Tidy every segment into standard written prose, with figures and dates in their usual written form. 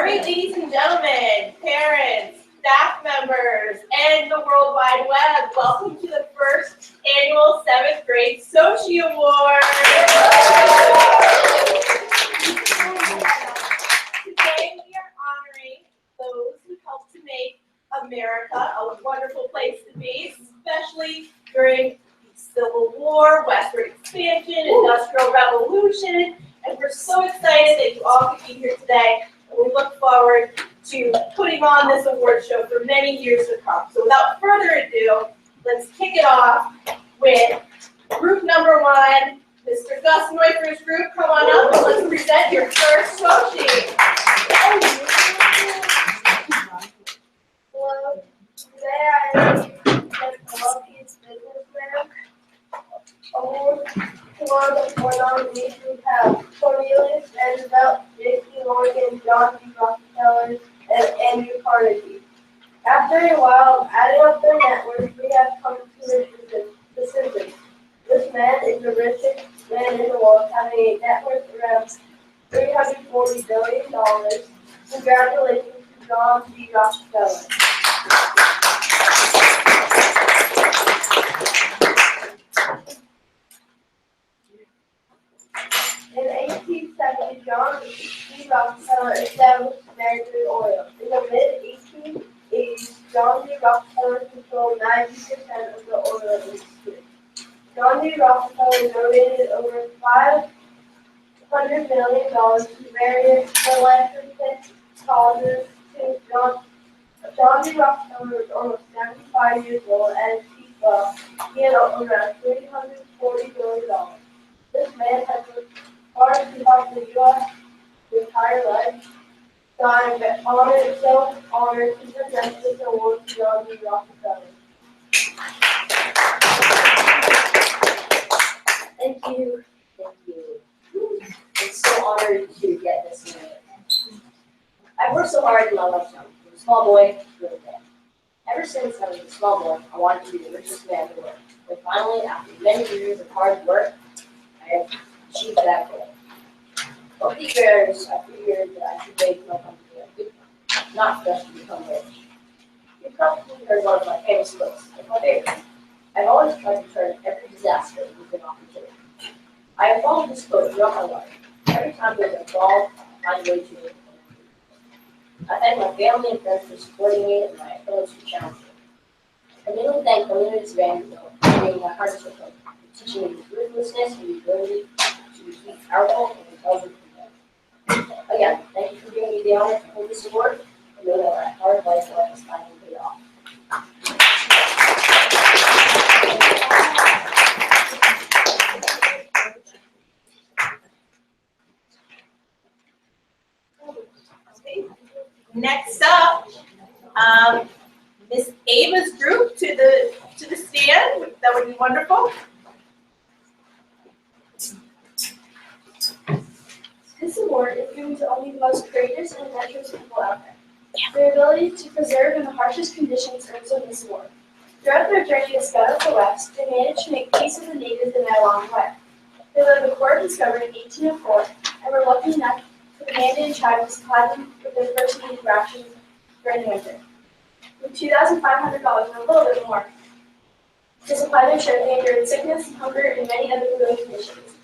All right, ladies and gentlemen, parents, staff members, and the World Wide Web, welcome to the first annual 7th grade Socies Awards. Today we are honoring those who helped to make America a wonderful place to be, especially during the Civil War, westward expansion, Industrial Revolution, and we're so excited that you all could be here today. And we look forward to putting on this award show for many years to come. So without further ado, let's kick it off with group number 1, Mr. Gus Neufer's group. Come on up and let's present your first Socies. Hello, today I introduce the Socies Businessman Award. One of the 4 nominees we have Cornelius Roosevelt, J.P. Morgan, John D. Rockefeller, and Andrew Carnegie. After a while of adding up their networks, we have come to the decision. This man is the richest man in the world, having a net worth around $340 billion. Congratulations to John D. Rockefeller. In 1870, John D. Rockefeller established American Oil. In the mid-1880s, John D. Rockefeller controlled 90% of the oil industry. John D. Rockefeller donated over $500 million to various philanthropic causes. John D. Rockefeller was almost 75 years old, and at his peak wealth, he had around $340 billion. This man has worked hard to help the U.S. his entire life. So I am so honored to present this award to John D. Rockefeller. Thank you. Thank you. I'm so honored to get this award. I've worked so hard in my lifetime, from a small boy to a man. Ever since I was a small boy, I wanted to be the richest man in the world. But finally, after many years of hard work, I have achieved that goal. Over the years, I figured that I should make my company a good one, not just to become rich. You've probably heard one of my famous quotes. It's my favorite. I've always tried to turn every disaster into an opportunity. I have followed this quote throughout my life. Every time there's a fall, I find a way to make it. I thank my family and friends for supporting me and my opponents for challenging me. I mainly thank Cornelius Vanderbilt for being my hardest worker, for teaching me the ruthlessness and the ability to be powerful and intelligent. Again, thank you for giving me the honor to hold this award, and know that my hard life has finally paid off. Next up, Miss Ava's group to the stand. That would be wonderful. This award is given to only the most courageous and adventurous people out there. Their ability to preserve in the harshest conditions earns them this award. Throughout their journey to scout out the West, they managed to make peace with the natives in their long way. They led the Corps of Discovery in 1804 and were lucky enough for the Mandan tribe to supply them with their first needed rations during winter. With $2,500 and a little bit more to supply their ship, they endured sickness, hunger, and many other grueling conditions.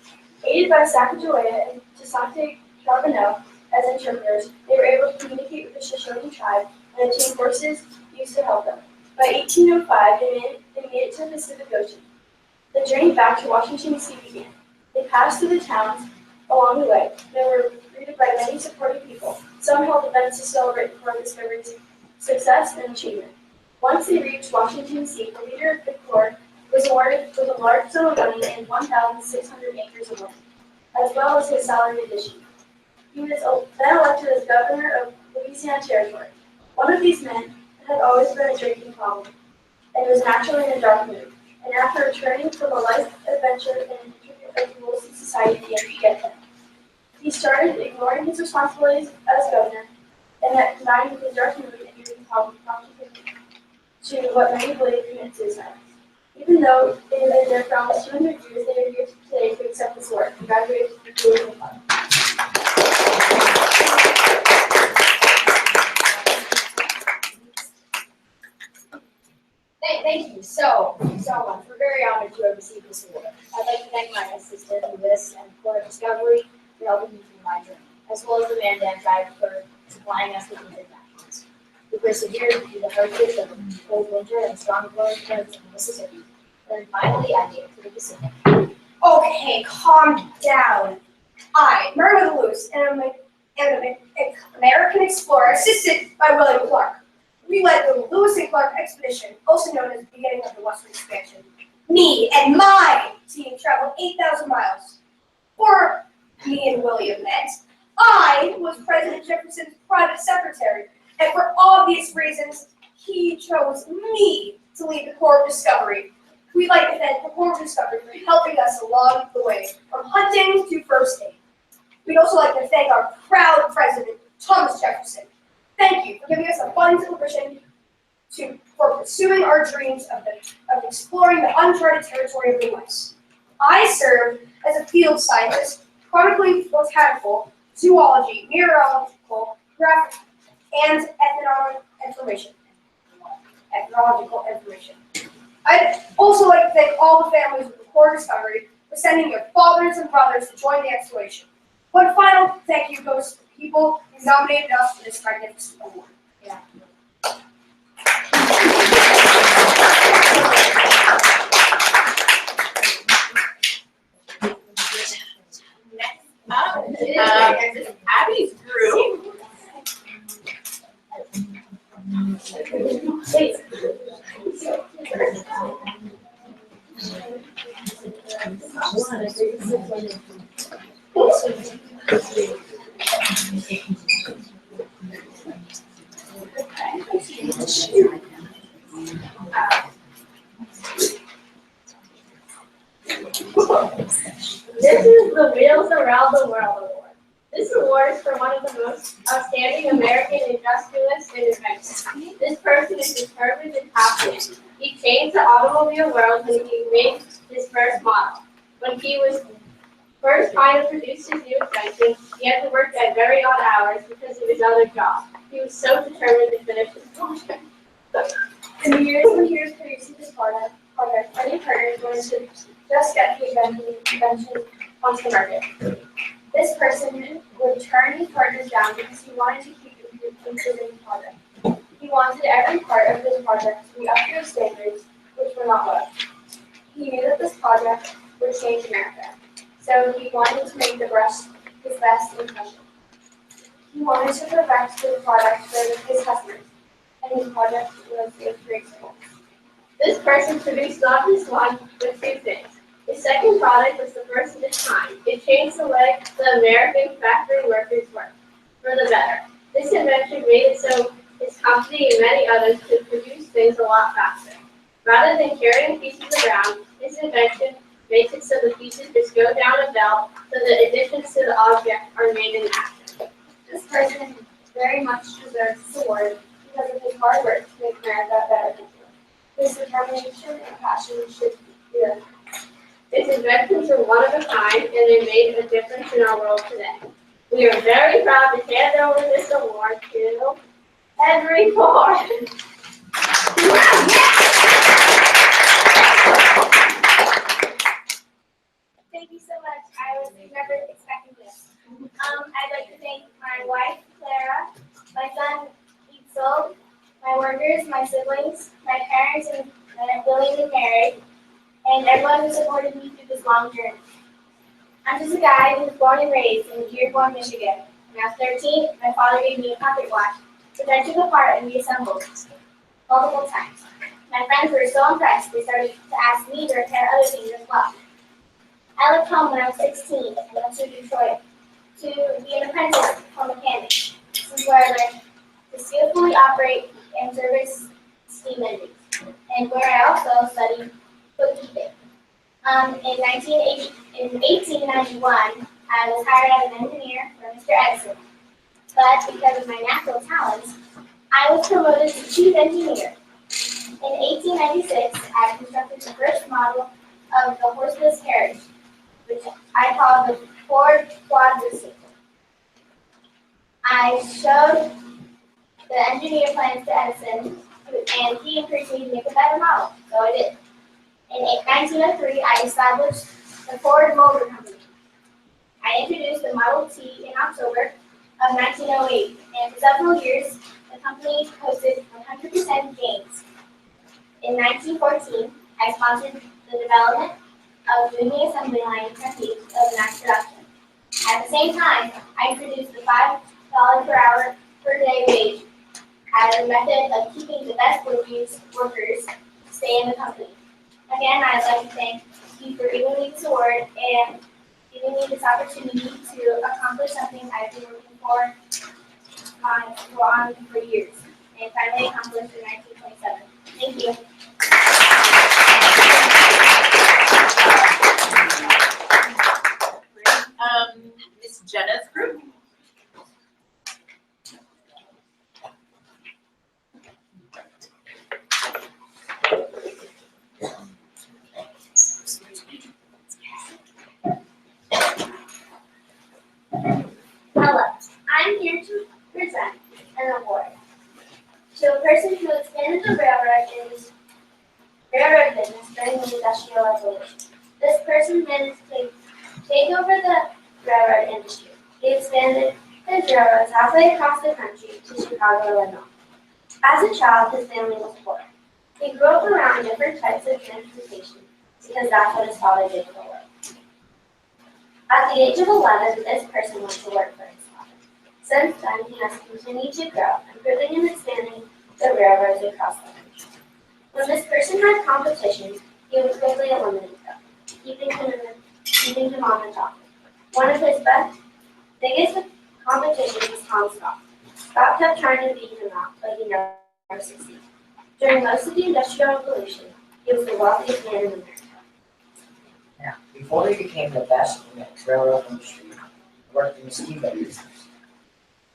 Aided by Sacagawea and Tasante Charbonneau as interpreters, they were able to communicate with the Shoshone tribe and obtain horses used to help them. By 1805, they made it to the Pacific Ocean. The journey back to Washington, D.C. began. They passed through the towns along the way. They were greeted by many supportive people. Some held events to celebrate the Corps Discovery's success and achievement. Once they reached Washington, D.C., the leader of the Corps was awarded with a large sum of money and 1,600 acres of land, as well as his salary addition. He was then elected as governor of Louisiana Territory. One of these men had always been a drinking problem and was naturally in a dark mood. And after returning from a life adventure and intricate rules in society began to get him, he started ignoring his responsibilities as governor, and that combined with his dark mood and drinking problem prompted him to what many believe commit suicide. Even though they have been there for almost 200 years, they are here today to accept this award. Congratulations to you and So much. We're very honored to have received this award. I'd like to thank my assistant, Lewis, and Core Discovery for helping me through my journey, as well as the Mandan tribe for supplying us with these advantages. We persevered through the hardships of the cold winter and strong growing currents of the Mississippi. And then finally, I made it to the Pacific. Okay, calm down. I, Meriwether Lewis, am an American explorer assisted by William Clark. We led the Lewis and Clark expedition, also known as the beginning of the Western expansion. Me and my team traveled 8,000 miles. For me and William meant, I was President Jefferson's private secretary, and for obvious reasons, he chose me to lead the Corps of Discovery. We'd like to thank the Corps of Discovery for helping us along the way, from hunting to first aid. We'd also like to thank our proud president, Thomas Jefferson. Thank you for giving us a funds and permission for pursuing our dreams of exploring the uncharted territory of the West. I served as a field scientist, chronically botanical, zoology, meteorological, graphic, and ethnological information. I'd also like to thank all the families of the Corps of Discovery for sending your fathers and brothers to join the exploration. One final thank you goes to the people who nominated us for this magnificent award. Yeah. This is Abby's group. This is the Wheels Around the World Award. This award is for one of the most outstanding American industrialists and inventors. This person is determined and confident. He changed the automobile world when he made his first model. When he was first trying to produce his new invention, he had to work at very odd hours because of his other job. He was so determined to finish his project. In the years when he was producing his project, many partners wanted to just get the invention onto the market. This person would turn his partners down because he wanted to keep improving the project. He wanted every part of his project to be up to his standards, which were not low. He knew that this project would change America, so he wanted to make his best impression. He wanted to perfect the product for his customers, and his project was a great success. This person produced not just one, but two things. His second product was the first of its kind. It changed the way the American factory workers worked for the better. This invention made it so his company and many others could produce things a lot faster. Rather than carrying pieces around, this invention makes it so the pieces just go down a belt, so the additions to the object are made in action. This person very much deserves this award because of his hard work to make America a better country. His determination and passion should be recognized. His inventions are one of a kind, and they made a difference in our world today. We are very proud to hand over this award to Henry Ford. Thank you so much. I was never expecting this. I'd like to thank my wife, Clara, my son, Itzel, my workers, my siblings, my parents, and I'm willingly married, and everyone who supported me through this long journey. I'm just a guy who was born and raised in Dearborn, Michigan. When I was 13, my father gave me a pocket watch, which I took apart and reassembled multiple times. My friends were so impressed, they started to ask me to repair other things as well. I left home when I was 16 and went to Detroit to be an apprentice for mechanic. This is where I learned to skillfully operate and service steam engines, and where I also studied bookkeeping. In 1891, I was hired as an engineer for Mr. Edison, but because of my natural talents, I was promoted to chief engineer. In 1896, I constructed the first model of the horseless carriage, which I call the Ford quadricycle. I showed the engineer plans to Edison, and he encouraged me to make a better model, so I did. In 1903, I established the Ford Motor Company. I introduced the Model T in October of 1908, and for several years, the company posted 100% gains. In 1914, I sponsored the development of doing the assembly line technique of mass production. At the same time, I introduced the $5 per hour per day wage as a method of keeping the best workers stay in the company. Again, I'd like to thank you for giving me this award and giving me this opportunity to accomplish something I've been working for years, and finally accomplished in 1927. Thank you. Miss Jenna's group. Hello, I'm here to present an award to a person who expanded the railroad business during the Industrial Revolution. This person managed to take over the railroad industry. He expanded his railroads halfway across the country to Chicago, Illinois. As a child, his family was poor. He grew up around different types of transportation because that's what his father did for work. At the age of 11, this person went to work for his father. Since then, he has continued to grow, improving and expanding the railroads across the country. When this person had competition, he would quickly eliminate them, keeping him on the top. One of his biggest competitions was Tom Scott. Scott kept trying to beat him out, but he never succeeded. During most of the Industrial Revolution, he was the wealthiest man in America. Now, before he became the best in the railroad industry, he worked in the steamboat business.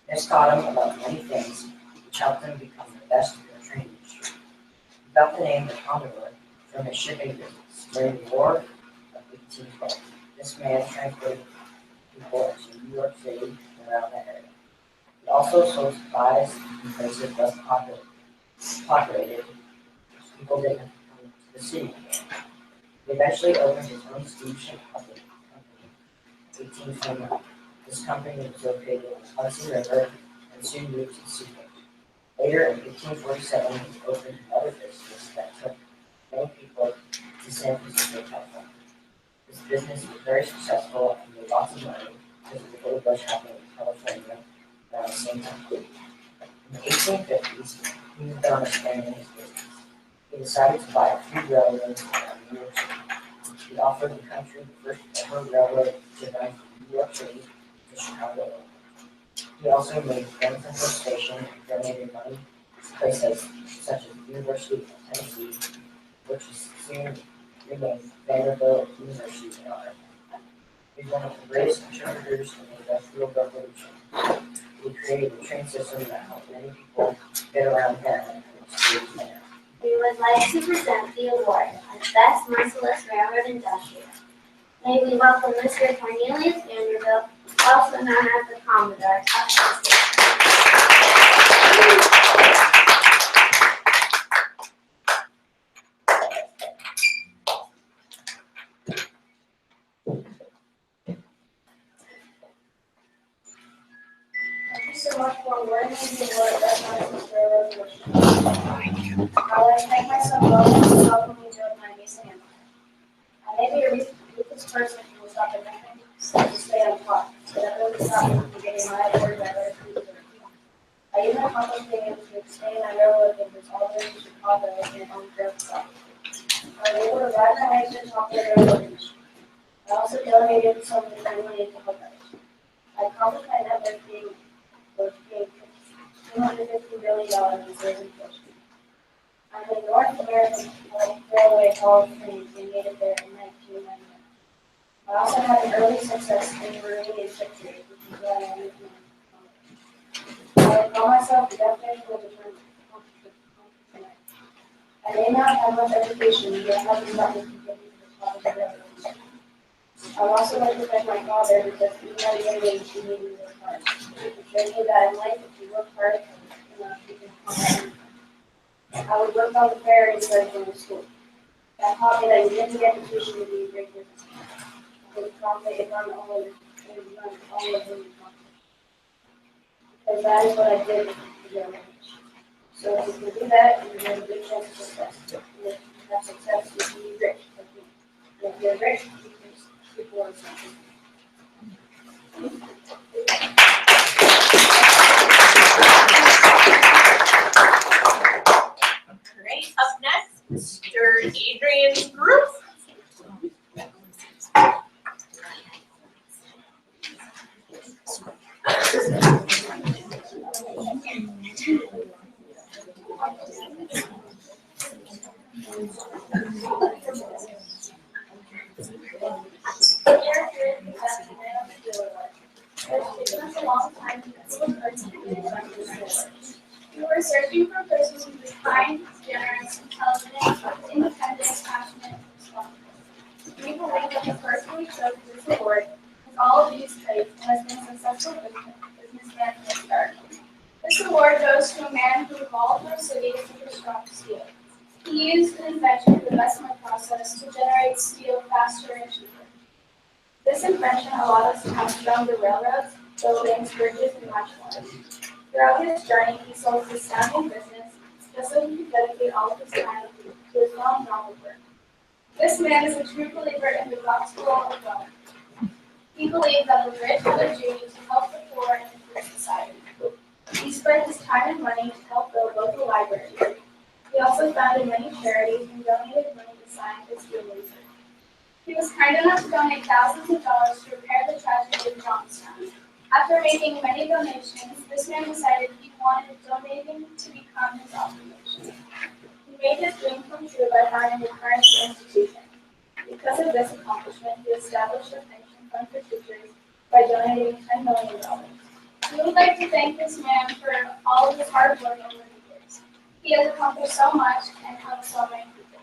This taught him about many things, which helped him become the best in the train industry. He got the name of Commodore from his shipping business during the War of 1812. This man transported people to New York City and around the area. He also sold supplies in places less populated, so people didn't come to the city. He eventually opened his own steamship company in 1829. This company was located on the Hudson River and soon moved to the seaport. Later, in 1847, he opened another business that took many people to San Francisco, California. This business was very successful and made lots of money because of the gold rush happening in California around the same time. In the 1850s, he moved on expanding his business. He decided to buy a few railroads around New York City. He offered the country the first ever railroad to run from New York City to Chicago, Illinois. He also made friends in his station and donated money to places such as the University of Tennessee, which is soon renamed Vanderbilt University in honor of him. He was one of the greatest contributors to the Industrial Revolution. He created a train system that helped many people get around town and escape town. We would like to present the award as Best Merciless Railroad Industrial. May we welcome Mr. Cornelius Vanderbilt, also known as the Commodore, up to the stage. Thank you so much for awarding me the award of Best Merciless Railroad Industrial. I would like to thank my son Logan for helping me build my amazing empire. I may be a ruthless person who will stop at nothing to stay on top, so that doesn't stop me from getting my award by other people. I even accomplished being able to expand my railroad business all the way to Chicago and on the side. I was able to rise my way to the top of the railroad industry. I also donated some of my money to help others. I accomplished my net worth being $250 billion in sales and fortune. I'm the North American Railway Hall of Fame and made it there in 1999. I also had an early success in marine and ship trade, which is why I moved my I would call myself the definition of the term entrepreneur. I may not have much education, but I have the money to get me to the top of the railroad. I would also like to thank my father because even at a young age he made me work hard. He showed me that in life, if you work hard enough, you can accomplish anything. I would work on the fair instead of going to school. That taught me that you didn't get education to be a great businessman. I would probably run all of them. Because that is what I did with the young age. So if you can do that, you have a good chance of success. And if you have success, you can be rich. Like me. And if you're rich, you can people are something. Great. Up next, Mr. Adrian's group. We were searching for persons who were kind, generous, intelligent, independent, passionate, and responsible. We believe that the person we chose for this award has all of these traits and has been a successful businessman from the start. This award goes to a man who evolved our city with a strong steel. He used an invention for the Bessemer process to generate steel faster and cheaper. This invention allowed us to have stronger railroads, buildings, bridges, and much more. Throughout his journey, he sold his astounding business just so he could dedicate all of his time to his non-profit work. This man is a true believer in the gospel of wealth. He believed that the rich had a duty to help the poor and improve society. He spent his time and money to help build local libraries. He also founded many charities and donated money to scientists and research. He was kind enough to donate thousands of dollars to repair the tragedy of Johnstown. After making many donations, this man decided he wanted donating to become his occupation. He made his dream come true by founding a currency institution. Because of this accomplishment, he established a pension fund for teachers by donating $10 million. We would like to thank this man for all of his hard work over the years. He has accomplished so much and helped so many people.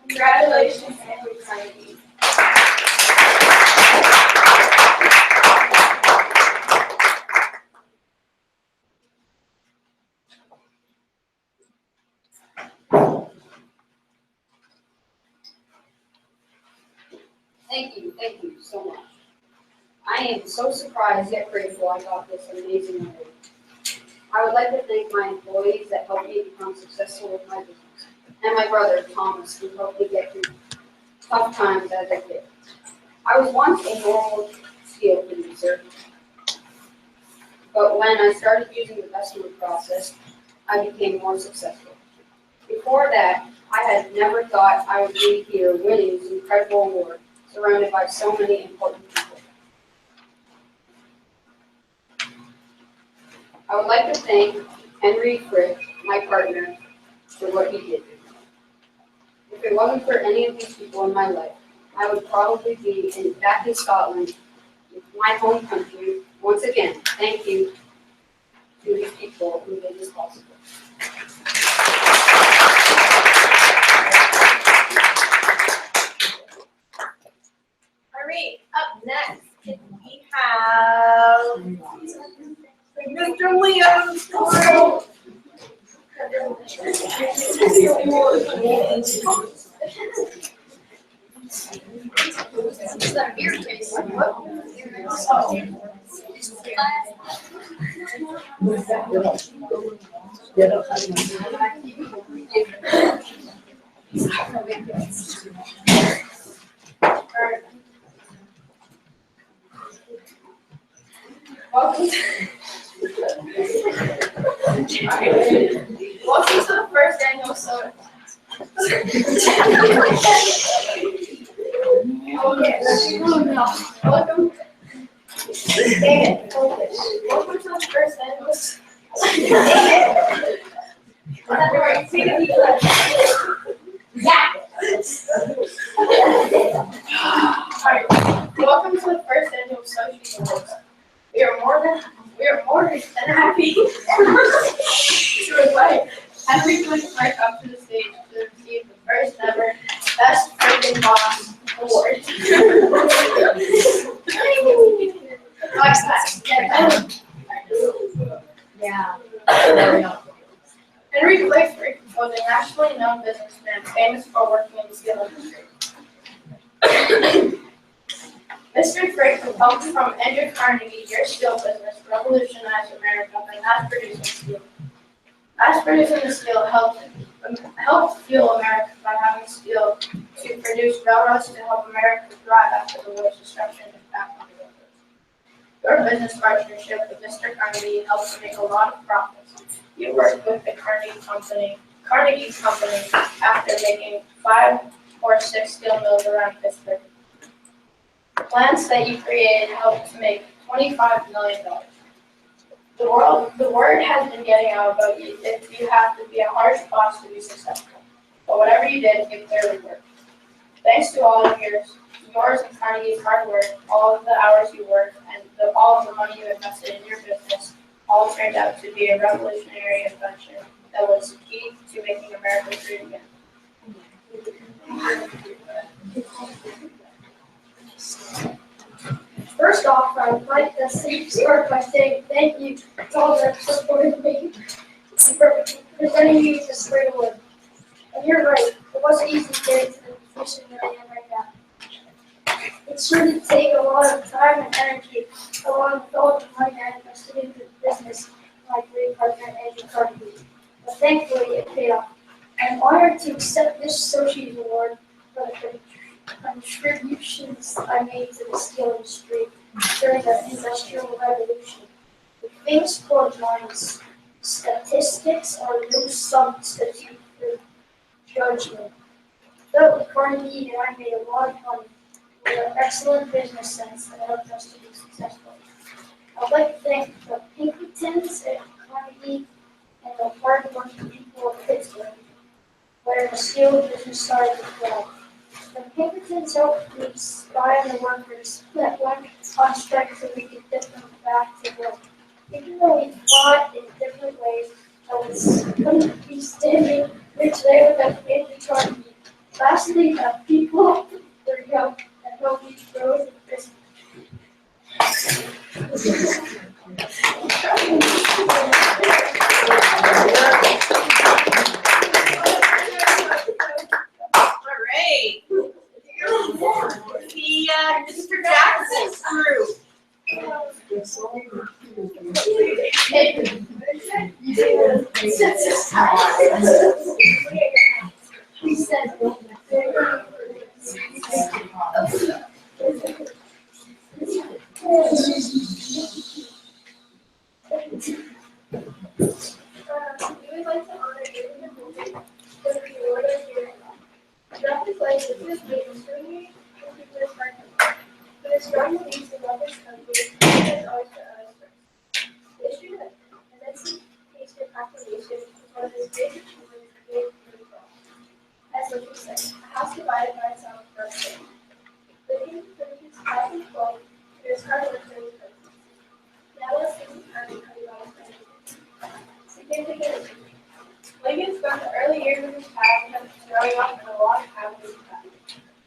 Congratulations, Andrew Carnegie. Thank you so much. I am so surprised yet grateful I got this amazing award. I would like to thank my employees that helped me become successful with my business, and my brother, Thomas, who helped me get through tough times as a kid. I was once a normal steel producer, but when I started using the Bessemer process, I became more successful. Before that, I had never thought I would be here winning this incredible award, surrounded by so many important people. I would like to thank Henry Frick, my partner, for what he did. If it wasn't for any of these people in my life, I would probably be back in Scotland, my home country. Once again, thank you to these people who made this possible. All right, up next, we have Mr. Liam. Welcome to the first annual soda. Welcome. David, focus. Welcome to the first annual. Welcome to the first annual Socies Awards. We are more than happy to invite Henry Clark up to the stage to receive the first ever Best Freaking Boss Award. Yeah. Henry Clark was a nationally known businessman famous for working in the steel industry. Mr. Franklin comes from Andrew Carnegie. Your steel business revolutionized America by mass producing steel. Mass producing the steel helped fuel America by having steel to produce railroads to help America thrive after the war's destruction and impact on the workers. Your business partnership with Mr. Carnegie helped to make a lot of profits. You worked with the Carnegie Company after making 5 or 6 steel mills around Pittsburgh. The plants that you created helped to make $25 million. The word has been getting out about you if you have to be a harsh boss to be successful. But whatever you did, it clearly worked. Thanks to all of yours and Carnegie's hard work, all of the hours you worked, and all of the money you invested in your business, all turned out to be a revolutionary invention that was key to making America great again. First off, I would like to start by saying thank you to all that supported me for presenting me this great award. And you're right, it wasn't easy getting to the position that I am right now. It sure did take a lot of time and energy, along with all the money I invested into the business, my great partner Andrew Carnegie. But thankfully, it paid off. I'm honored to accept this Socies Award for the contributions I made to the steel industry during the Industrial Revolution. The famous quote lines, "Statistics are no substitute for judgment." Though Carnegie and I made a lot of money, we have excellent business sense that helped us to be successful. I'd like to thank the Pinkertons at Carnegie and the hard-working people of Pittsburgh, where the steel business started to grow. The Pinkertons helped me inspire the workers that went on strike so we could get them back to work. Even though we fought in different ways, I couldn't be standing here today without Andrew Carnegie. Lastly, the people were young and helped me grow as a business. Alright. The Mr. Jackson's group. He said, We would like to honor David Hamilton with the award of year. Throughout his life, this was made extremely continuous hard work. With his strong beliefs in love his country, he has always put others first. The issue of Emancipation Proclamation was one of his greatest achievements created for the world. As Lincoln said, a house divided by itself burns down. Lincoln finished his 2012 through his hard work during the crisis. Now let's take some time to tell you about his president. Significant. Lincoln spent the early years of his childhood growing up in a log cabin in Kentucky.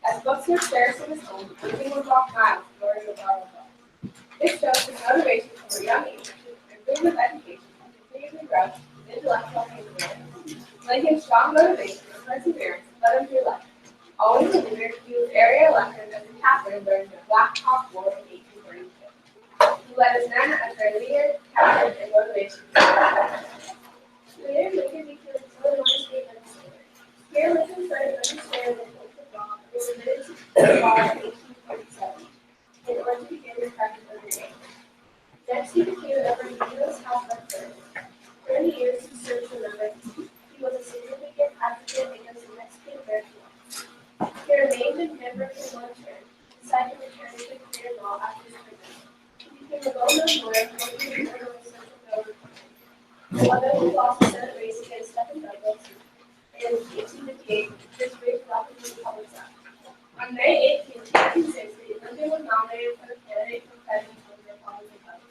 As books were scarce in his home, Lincoln would walk miles in order to borrow books. This shows his motivation from a young age to improve his education and continue to grow his intellectual capabilities. Lincoln's strong motivation and perseverance led him through life. Always a leader, he was area elected as a captain during the Black Hawk War in 1832. He led his men as their leader, captain, and motivation. Later, Lincoln became an Illinois state legislator. Here, Lincoln started understanding the rules of law and was admitted to the bar in 1847 in order to begin his practice of the day. Next, he became a member of the U.S. House of Representatives. 30 years he served as a member. He was a significant advocate against the Mexican-American War. He remained a member for one term, decided to return to career law after his prison. He became a well-known lawyer working in Illinois Central Government. Although he lost the Senate race against Stephen Douglas in 1858, his race rapidly public out. On May 18, 1860, Lincoln was nominated for the candidate for president of the Republican Party.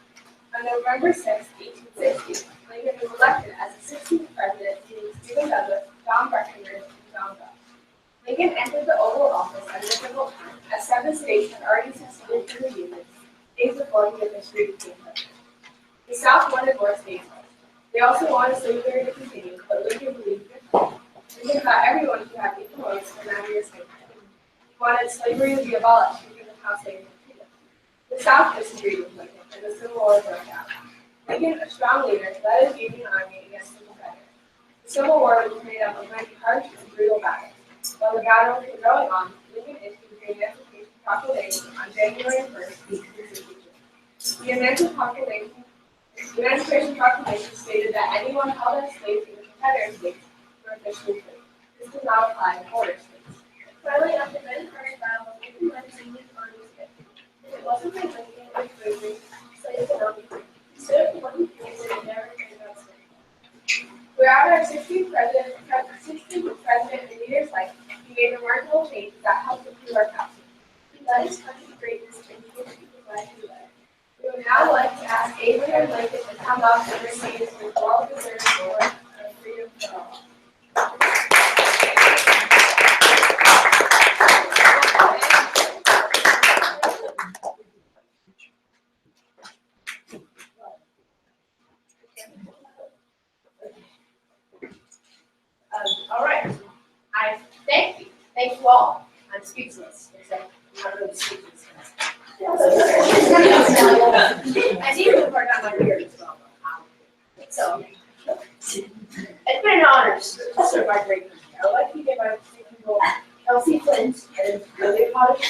On November 6, 1860, Lincoln was elected as the 16th president, beating Stephen Douglas, John Breckinridge, and John Brown. Lincoln entered the Oval Office at a difficult time, as 7 states had already seceded from the Union days before the history became president. The South wanted more states. They also wanted slavery to continue, but Lincoln believed differently. We think about everyone who had equal rights and 9 years later. He wanted slavery to be abolished because of how slaves were treated. The South disagreed with Lincoln, and the Civil War broke out. Lincoln, a strong leader, led his Union Army against the Confederates. The Civil War was made up of many harsh and brutal battles. While the battle was going on, Lincoln issued the Emancipation Proclamation on January 1st, 1862. The Emancipation Proclamation stated that anyone held as slaves in the Confederate States were officially free. This does not apply to border states. Finally, after many harsh battles, Lincoln led his Union Army to victory. If it wasn't for Lincoln and slavery, slaves would not be free. So if one would never been about slavery. Throughout our 16th president and leaders' life, he made remarkable changes that helped improve our country. He led his country to greatness and changed people's lives for the better. We would now like to ask Abraham Lincoln to come up and receive his well-deserved award of freedom for all. All right. I thank you. Thank you all. I'm speechless, except I'm not really speechless. I need to work on my beard as well. So, it's been an honor to serve our great country. I would like to give our people Elsie Flint and Lily Potter.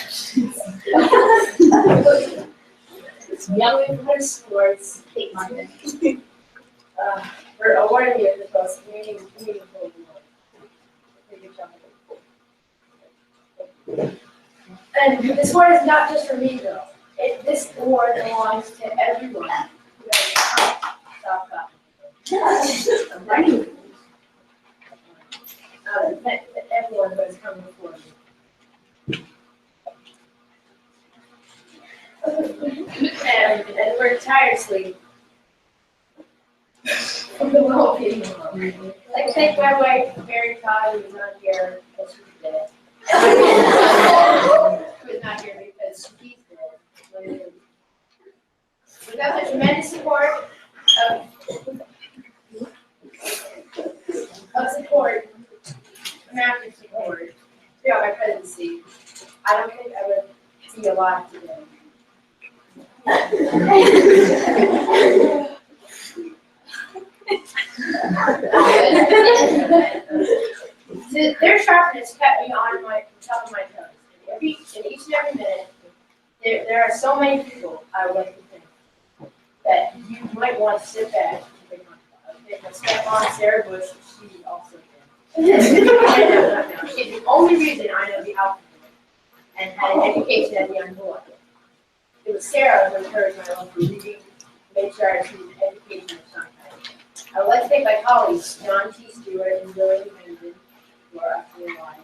Young Women's Awards, for awarding me with the most meaningful award. And this award is not just for me, though. This award belongs to everyone who has Stop that. I'm writing. Everyone who has come before me. And worked tirelessly for the well-being of all. I'd like to thank my wife, Mary Todd, who is not here because she's dead. Who is not here because she's dead. Without the tremendous support American support throughout my presidency, I don't think I would be alive today. Their sharpness kept me on top of my toes. In each and every minute, there are so many people I would like to thank that you might want to sit back and think of step on Sarah Bush, she also did. She's the only reason I know the alphabet and had an education at the young boy. It was Sarah who encouraged my love for reading, made sure I received an education of some kind. I would like to thank my colleagues, John T. Stewart and Billy Menden, who are up here alive,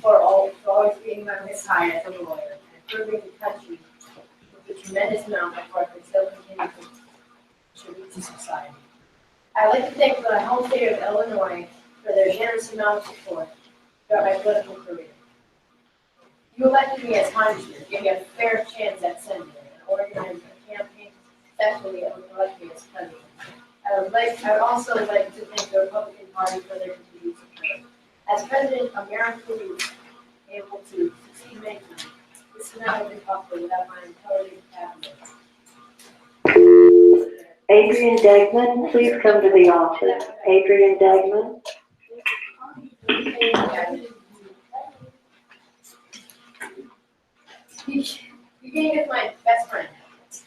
for always being my Miss High as a lawyer and proving the country with the tremendous amount of work that still continues to contribute to society. I'd like to thank the home state of Illinois for their generous amount of support throughout my political career. You elected me as congressman, gave me a fair chance at senator, and organized a campaign successfully and elected me as president. I would also like to thank the Republican Party for their continued support. As president, America was able to succeed many times. This would not have been possible without my intelligent cabinet. Adrian Degman, please come to the office. Adrian Degman. Beginning with my best friend,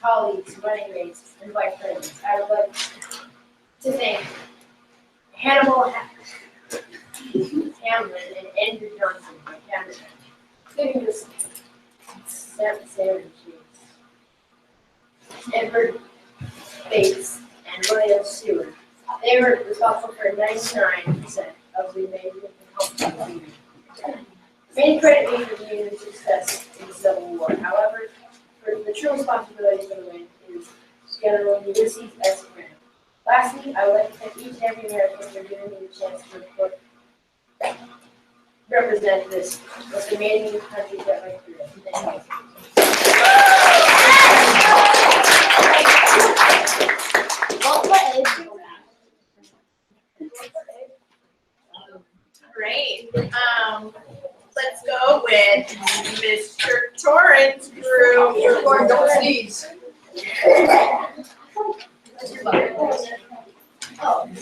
colleagues, running mates, and vice presidents, I would like to thank Hannibal Hamlin and Andrew Johnson, my cameraman, including this Sarah Edward Bates, and William Stewart. They were responsible for 99% of the amazing company. Many credit me for the Union's success in the Civil War. However, for the true responsibility for the win is General Ulysses S. Grant. Lastly, I would like to thank each and every American for giving me the chance to represent this most amazing country that went through it. Thank you. Let's go with Mr. Torrance group. Don't sneeze.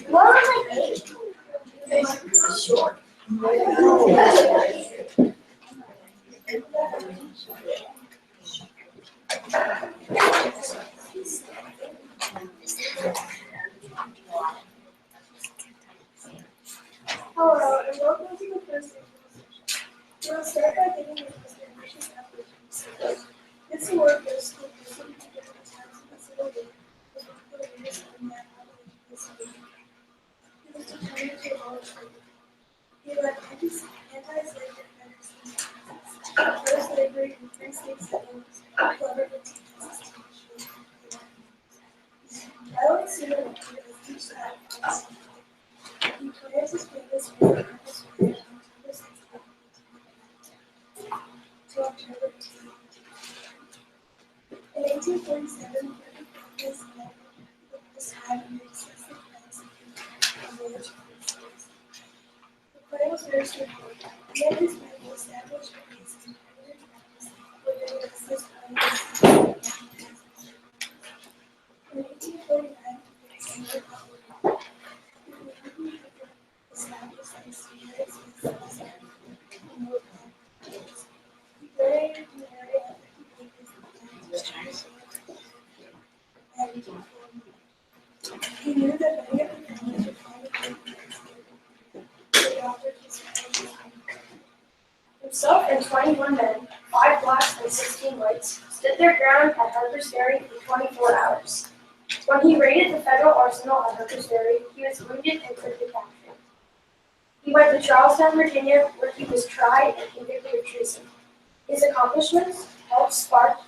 What am I Sure. Hello, and welcome to the first session. We'll start by giving you the ambitious applications. This award goes to the person who gave the task of the civil war for the leaders in that application. He was determined to abolish slavery. He led anti-slave defenders opposed slavery in free state settlements, clever with teachers. I would assume that he was each side of the he plans his famous war on his way on October 16th to October 18th. In 1847, he was met with this time and excessive plans on voyage for the slaves. The plan was very straightforward. He and his men will establish a base in permanent practice where they would assist others. In 1849, the December Republic established these units in Socies Awards. He buried an area of 50 acres and he knew that many of the families would find a great place. He offered his family Himself and 21 men, 5 blacks and 16 whites, stood their ground at Harper's Ferry for 24 hours. When he raided the federal arsenal at Harper's Ferry, he was wounded and quickly captured. He went to Charlestown, Virginia, where he was tried and convicted of treason. His accomplishments helped spark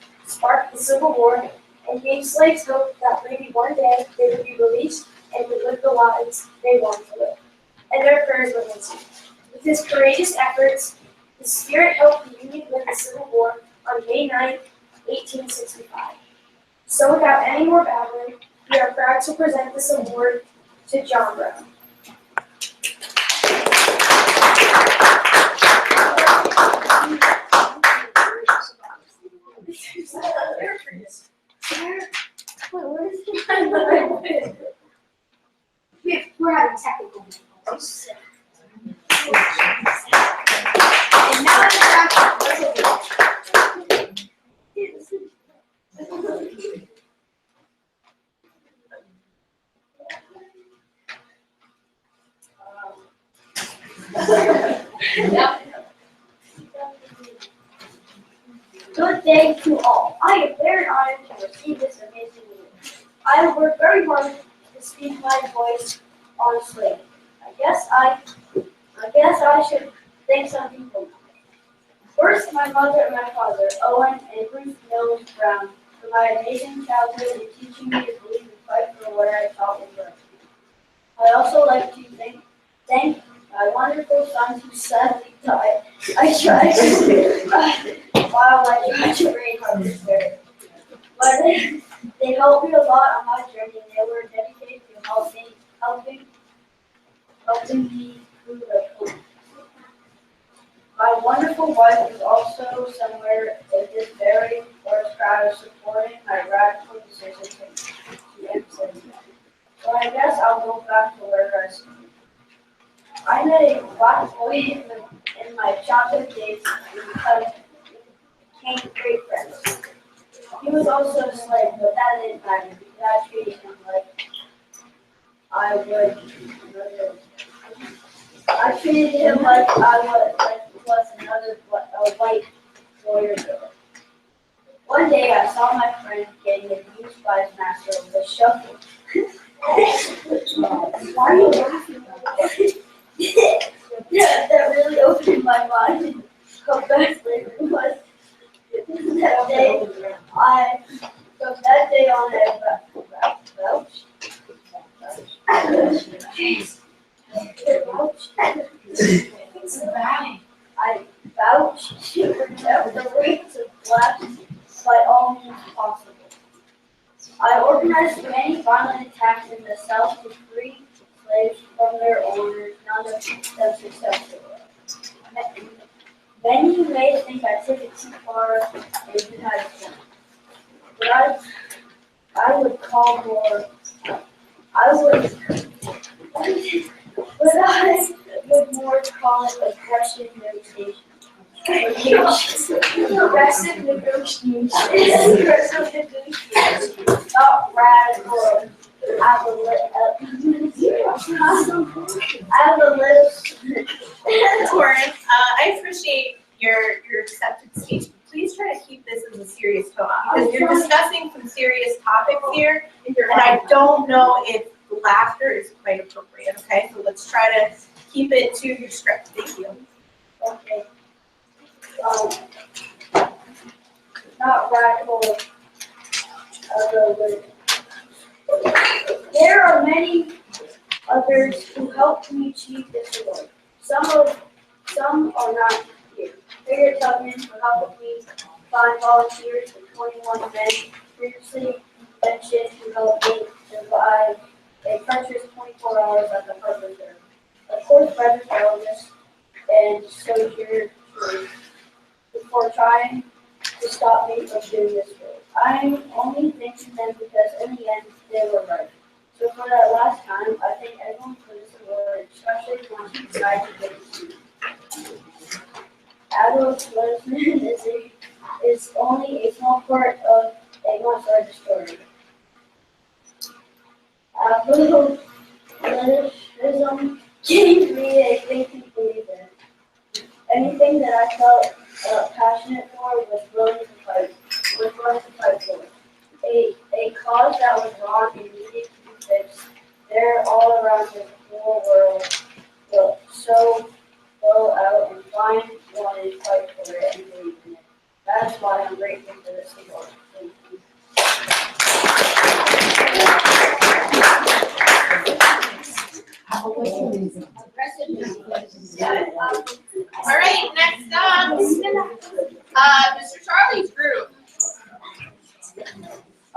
the Civil War and gave slaves hope that maybe one day they would be released and would live the lives they wanted to live. And their prayers were answered. With his courageous efforts, his spirit helped the Union win the Civil War on May 9, 1865. So without any more babbling, we are proud to present this award to John Brown. We're having technical difficulties. And now it's back to Good day to all. I am very honored to receive this amazing award. I have worked very hard to speak my voice on slavery. I guess I should thank some people. First, my mother and my father, Owen and Ruth Mills Brown, for my amazing childhood and teaching me to believe and fight for what I thought was right. I also like to thank my wonderful sons who sadly died. While I tried to raise Harper's Ferry. But they helped me a lot on my journey, and they were dedicated to helping me through the book. My wonderful wife is also somewhere in this very first crowd of supporting my radical decision to end slavery. So I guess I'll go back to where I started. I met a black boy in my childhood days because we became great friends. He was also a slave, but that didn't matter because I treated him like I would. I treated him like he was another white warrior girl. One day I saw my friend getting abused by his master with a shovel. Why are you laughing? That really opened my mind how bad slavery was. That day on a vouch. I vouch to protect the rights of blacks by all means possible. I organized many violent attacks in the South to free slaves from their owners, none of them successful. Many may think I took it too far and did not fun. But I would call more, I would, but I would more call it aggression notation. Aggressive negotiation. Aggressive negotiation. Not radical. I have a little. Torrance, I appreciate your accepted speech. Please try to keep this as a serious tone because you're discussing some serious topics here, and I don't know if laughter is quite appropriate. Okay, so let's try to keep it to your script. Thank you. Okay. Not radical. There are many others who helped me achieve this award. Some are not here. Harriet Tubman, who helped me find volunteers for 21 men previously mentioned, who helped me survive a treacherous 24 hours at the Harbor Fair. Of course, Frederick Douglass and Socies Awards before trying to stop me from doing this work. I'm only thanking them because in the end they were right. So for that last time, I thank everyone for this award, especially the ones who decided to give it to me. Adolf Hitler is only a small part of a much larger story. Adolf Hitler gave me a thinking believer. Anything that I felt passionate for was willing to fight for. A cause that was wrong and needed to be fixed. They're all around the whole world. So go out and find one and fight for it and believe in it. That's why I'm grateful for this award. Thank you. All right, next up, Mr. Charlie's group. The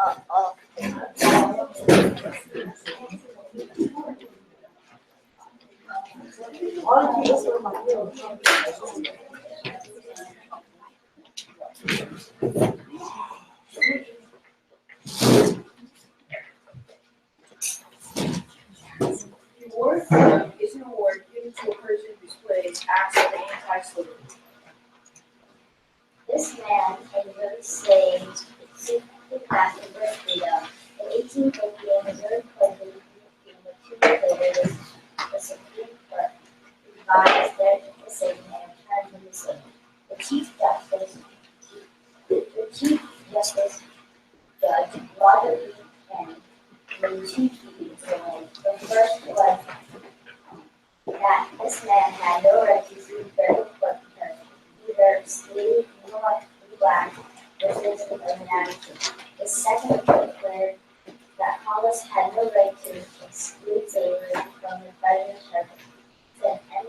award is an award given to a person who displays acts of anti-slavery. This man endured slaves with massive freedom. In 1858, Missouri President became 2 years later, the Supreme Court revised their decision and returned them the slave. The Chief Justice Judge Roger E. Kennedy made 2 key rulings. The first was that this man had no right to sue federal court because either slave nor black was innocent of an action. The second declared that Congress had no right to exclude slavery from the federal territory, and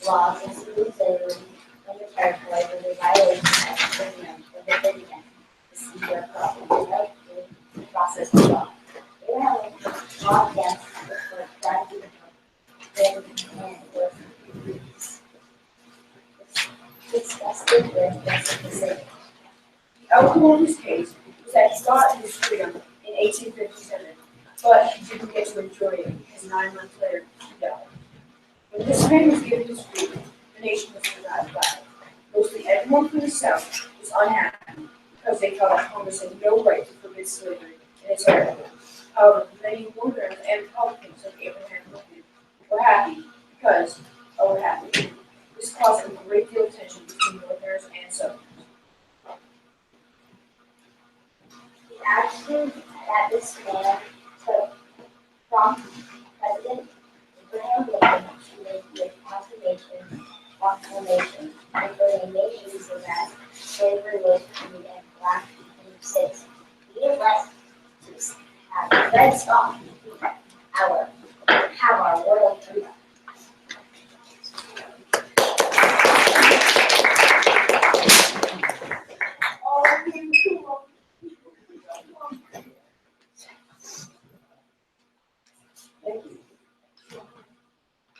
laws excluding slavery from the territory was a violation of the freedom of the citizen to seize their property without due process of law. Abraham Lincoln fought against this for trying to disgusted with this decision. The outcome of this case was that he got his freedom in 1857, but he didn't get to enjoy it because 9 months later he died. When this man was given his freedom, the nation was without flag. Mostly everyone from the South was unhappy because they felt that Congress had no right to forbid slavery in its territory. However, many Northerners and Republicans like Abraham Lincoln were happy because of what happened. This caused a great deal of tension between Northerners and Southerners. The action that this man took from President Abraham Lincoln to make the proclamation, including nations so that slavery was freed and black became citizens. He didn't let to have red stop have our world freedom.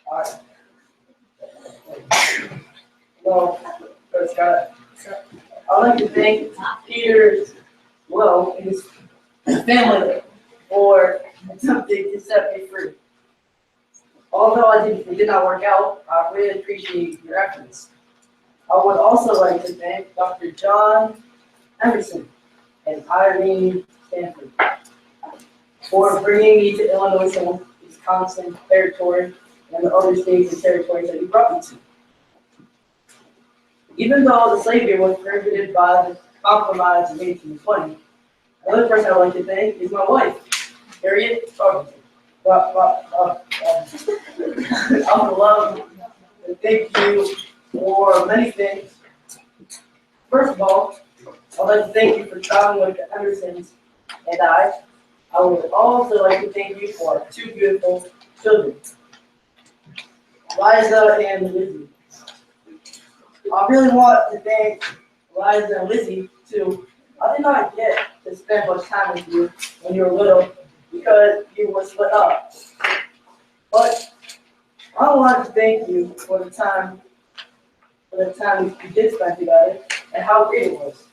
Alright. like to thank Peter, well, and his family for attempting to set me free. Although it did not work out, I really appreciate your efforts. I would also like to thank Dr. John Emerson and Irene Stanford for bringing me to Illinois and Wisconsin territory and the other states and territories that you brought me to. Even though the slavery was prohibited by the Compromise of 1820, another person I'd like to thank is my wife, Harriet Robinson. I would love to thank you for many things. First of all, I'd like to thank you for traveling with the Emersons and I. I would also like to thank you for our two beautiful children, Liza and Lizzie. I really want to thank Liza and Lizzie too. I did not get to spend much time with you when you were little because you were split up. But I want to thank you for the time we did spend together and how great it was.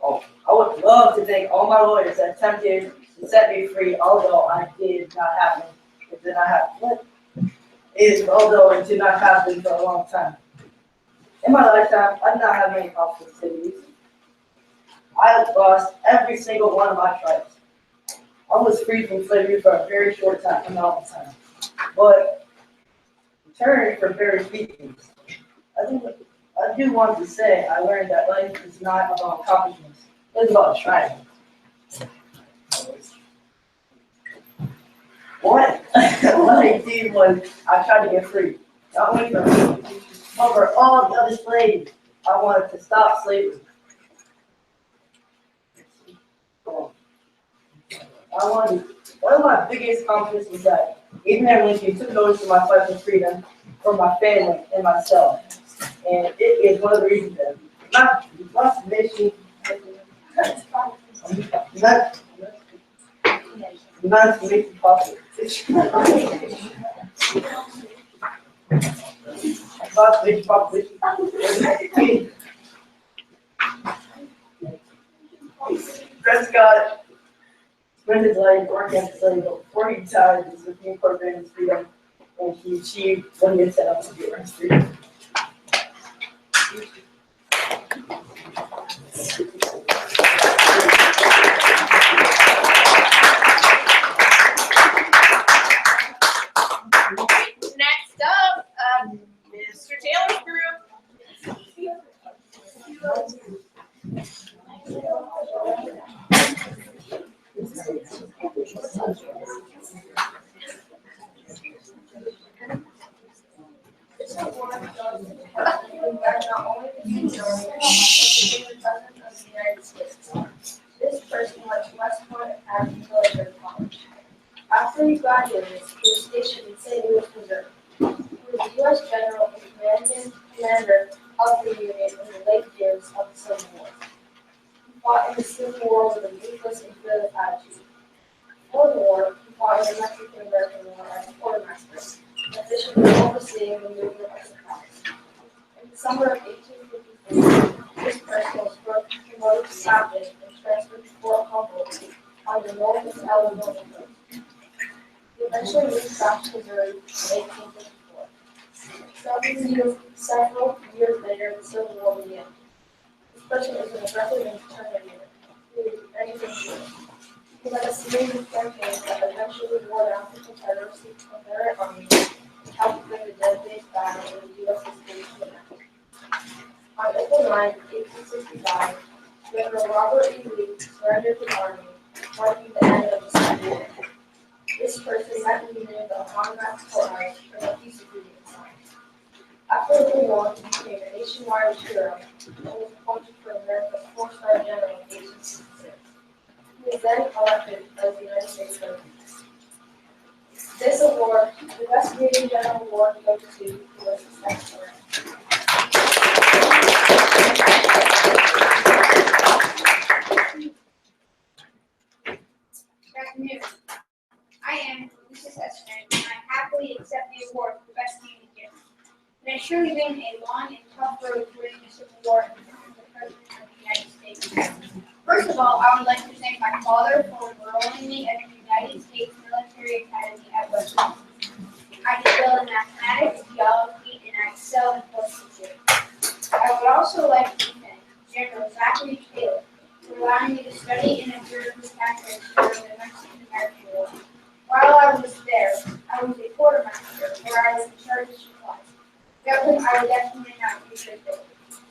Oh, I would love to thank all my lawyers that attempted to set me free, although it did not happen. Although it did not happen for a long time. In my lifetime, I did not have many opportunities. I lost every single one of my tribes. I was free from slavery for a very short time, amount of time. But returned for very few things. I do want to say I learned that life is not about accomplishments. It's about trying. What I did was I tried to get free. Not only for me, but for all the other slaves. I wanted to stop slavery. One of my biggest accomplishments was that Abraham Lincoln took notice of my fight for freedom for my family and myself. And it is one of the reasons that not mission, not to make it possible. Prescott spent his life working as a slave before he retired. The Supreme Court granted his freedom, and he achieved what he had set out to do, earn his freedom. Next up, Mr. Taylor's group. This award goes to the person who led not only the Union Army, but also became the President of the United States. This person went to West Point Academy Military College. After he graduated, he was stationed in St. Louis, Missouri. He was a U.S. General and Commander of the Union in the late years of the Civil War. He fought in the Civil War with a ruthless and fearless attitude. Before the war, he fought in the Mexican-American War as a quartermaster, officially overseeing the movement of supplies. In the summer of 1853, this person was promoted to captain and transferred to Fort Humboldt on the North Alabama coast. He eventually moved back to Missouri in 1854. Several years later, the Civil War began. This person was an aggressive and determined leader. He would do anything to win. He led a series of campaigns that eventually wore down the Confederate Army and helped bring the devastating battle of the U.S. history to an end. On April 9, 1865, General Robert E. Lee surrendered the army, marking the end of the Civil War. This person met the Union of Monmouth Courthouse for the peace agreement signed. After the war, he became a nationwide hero and was appointed for America's 4-star general in 1866. He was then elected as the United States President. This award, the Best Canadian General Award, goes to Ulysses S. Grant. Good afternoon. I am Socies Awards, and I happily accept the award for Best Canadian General. It has surely been a long and tough road to winning the Civil War in statements. First of all, I would like to thank my father for enrolling me at the United States Military Academy at West Point. I did well in mathematics, geography, and I excel in horsemanship. I would also like to thank General Zachary Taylor for allowing me to study and observe his tactics during the Mexican-American War. While I was there, I was a quartermaster where I was in charge of supplies. Without him, I would definitely not be good there.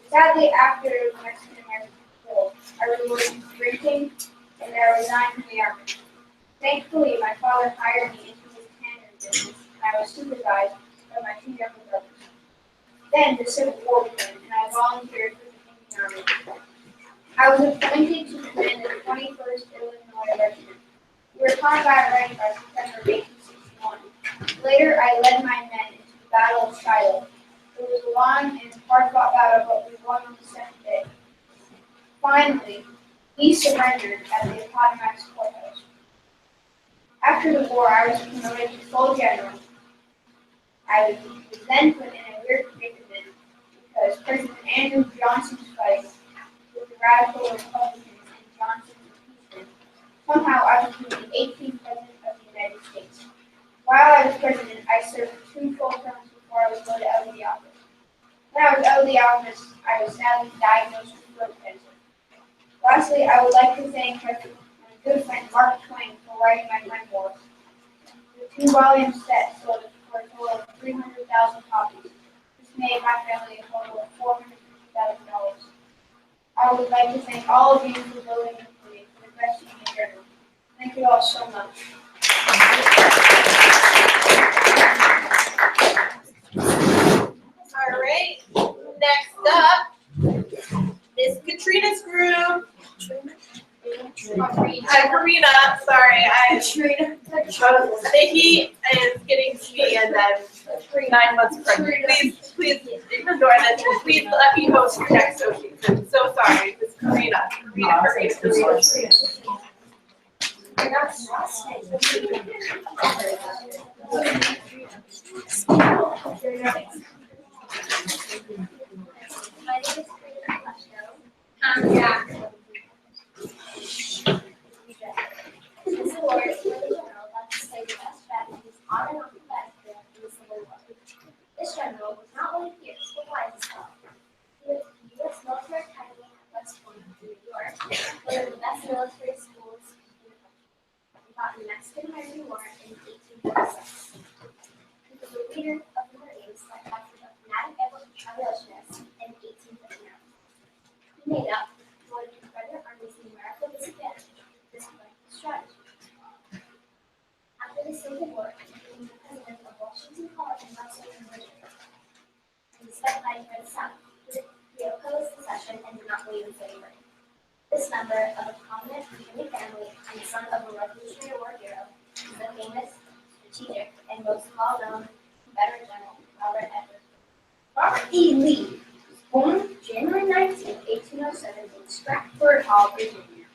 Sadly, after the Mexican-American War, I resorted to drinking and I resigned from the army. Thankfully, my father hired me into his cannery business and I was supervised by my two younger brothers. Then the Civil War began and I volunteered for the Indian Army. I was appointed to command the 21st Illinois Regiment. We were combat ready by September 1861. Later, I led my men into the Battle of Shiloh. It was a long and hard-fought battle, but we won on the second day. Finally, we surrendered at the Appomattox courthouse. After the war, I was promoted to full general. I was then put in a weird predicament because President Andrew Johnson's fight with the radical Republicans and Johnson's impeachment. Somehow I was the 18th President of the United States. While I was President, I served 2 full terms before I was voted out of the office. When I was out of the office, I was sadly diagnosed with throat cancer. Lastly, I would like to thank my good friend Mark Twain for writing my memoirs. The 2-volume set sold for a total of 300,000 copies. This made my family a total of $450,000. I would like to thank all of you for voting for me for the best team in general. Thank you all so much. All right, next up is Katrina's group. Karina, sorry, the heat is getting to me and then 9 months pregnant. Please ignore this. Please let me host your next Socies. I'm so sorry. It's Karina. My name is Karina. Yeah. This award is for the general that displayed the best strategies on and off the battlefield in the Civil War. This general was not only fierce, but wise as well. He was the U.S. Military Academy at West Point, New York, one of the best military schools in the country. He fought in the Mexican-American War in 1846. He was the leader of the Marines that captured a fanatic abolitionist in 1859. He made up for the Confederate armies in America disadvantaged this strategy. After the Civil War, he became the president of Washington College in Lexington, Virginia. And despite fighting for the South, he opposed secession and did not believe in slavery. This member of a prominent Virginia family and son of a Revolutionary War hero is the famous, strategic, and most well-known Confederate General Robert Edwards. Robert E. Lee was born January 19, 1807 in Stratford Hall, Virginia.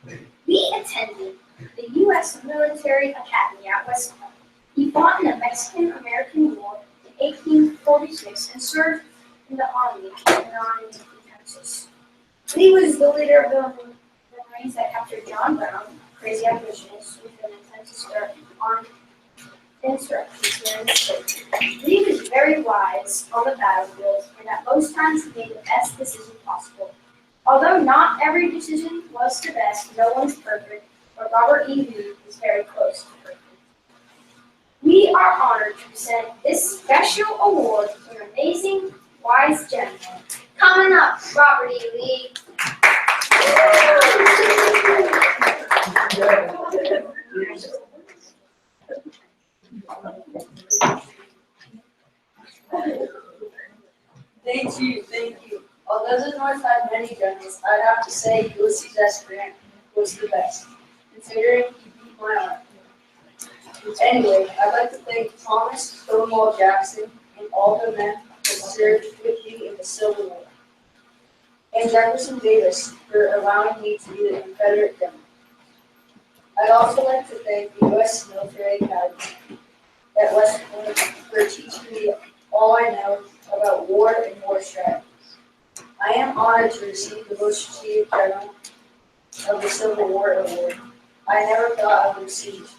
Lee attended the U.S. Military Academy at West Point. He fought in the Mexican-American War in 1846 and served in the Army in Texas. Lee was the leader of the Marines that captured John Brown, a crazy abolitionist with an intent to start armed insurrections here in the state. Lee was very wise on the battlefield, and at most times he made the best decision possible. Although not every decision was the best, no one's perfect, but Robert E. Lee is very close to perfect. We are honored to present this special award to an amazing, wise general. Coming up, Robert E. Lee. Thank you. Although the North had many generals, I'd have to say Ulysses S. Grant was the best, considering he beat my army. Anyway, I'd like to thank Thomas Stonewall Jackson and all the men that served with me in the Civil War, and Jefferson Davis for allowing me to be the Confederate general. I'd also like to thank the U.S. Military Academy at West Point for teaching me all I know about war and war strategies. I am honored to receive the Most Strategic General of the Civil War Award. I never thought I would receive.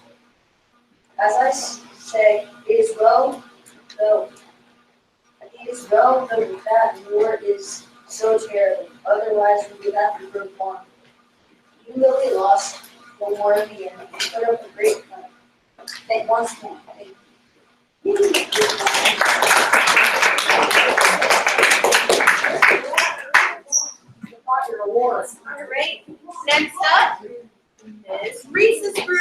As I say, it is well though that war is so terrible. Otherwise, we would have to prove on. You really lost the war in the end. You put up a great fight. Thank once more. Thank you. Your award. All right, next up is Reese's Brew.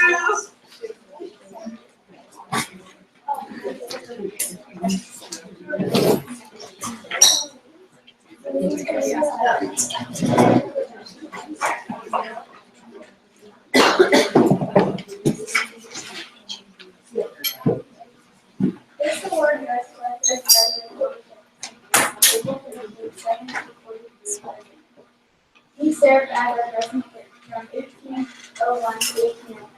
This award goes to the President. He served as our president from 1801 to 1809.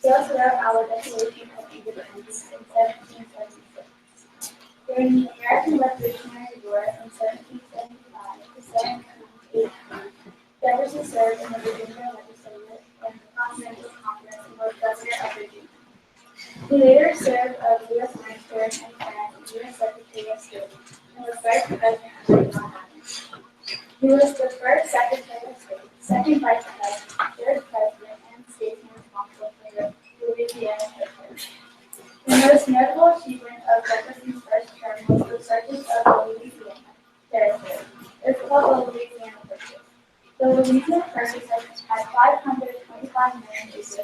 He also wrote our Declaration of Independence in 1776. During the American Revolutionary War from 1775 to 1789, Jefferson served in the Virginia Legislature and the Continental Congress and was Governor of Virginia. He later served as U.S. Minister in France and U.S. Secretary of State and was Vice President of the Congress. He was the first Secretary of State, second Vice President, third President, and statesman responsible for the Louisiana Territory. The most notable achievement of Jefferson's first term was the purchase of the Louisiana Territory. It's called the Louisiana Purchase. The Louisiana Purchase had 525 million acres,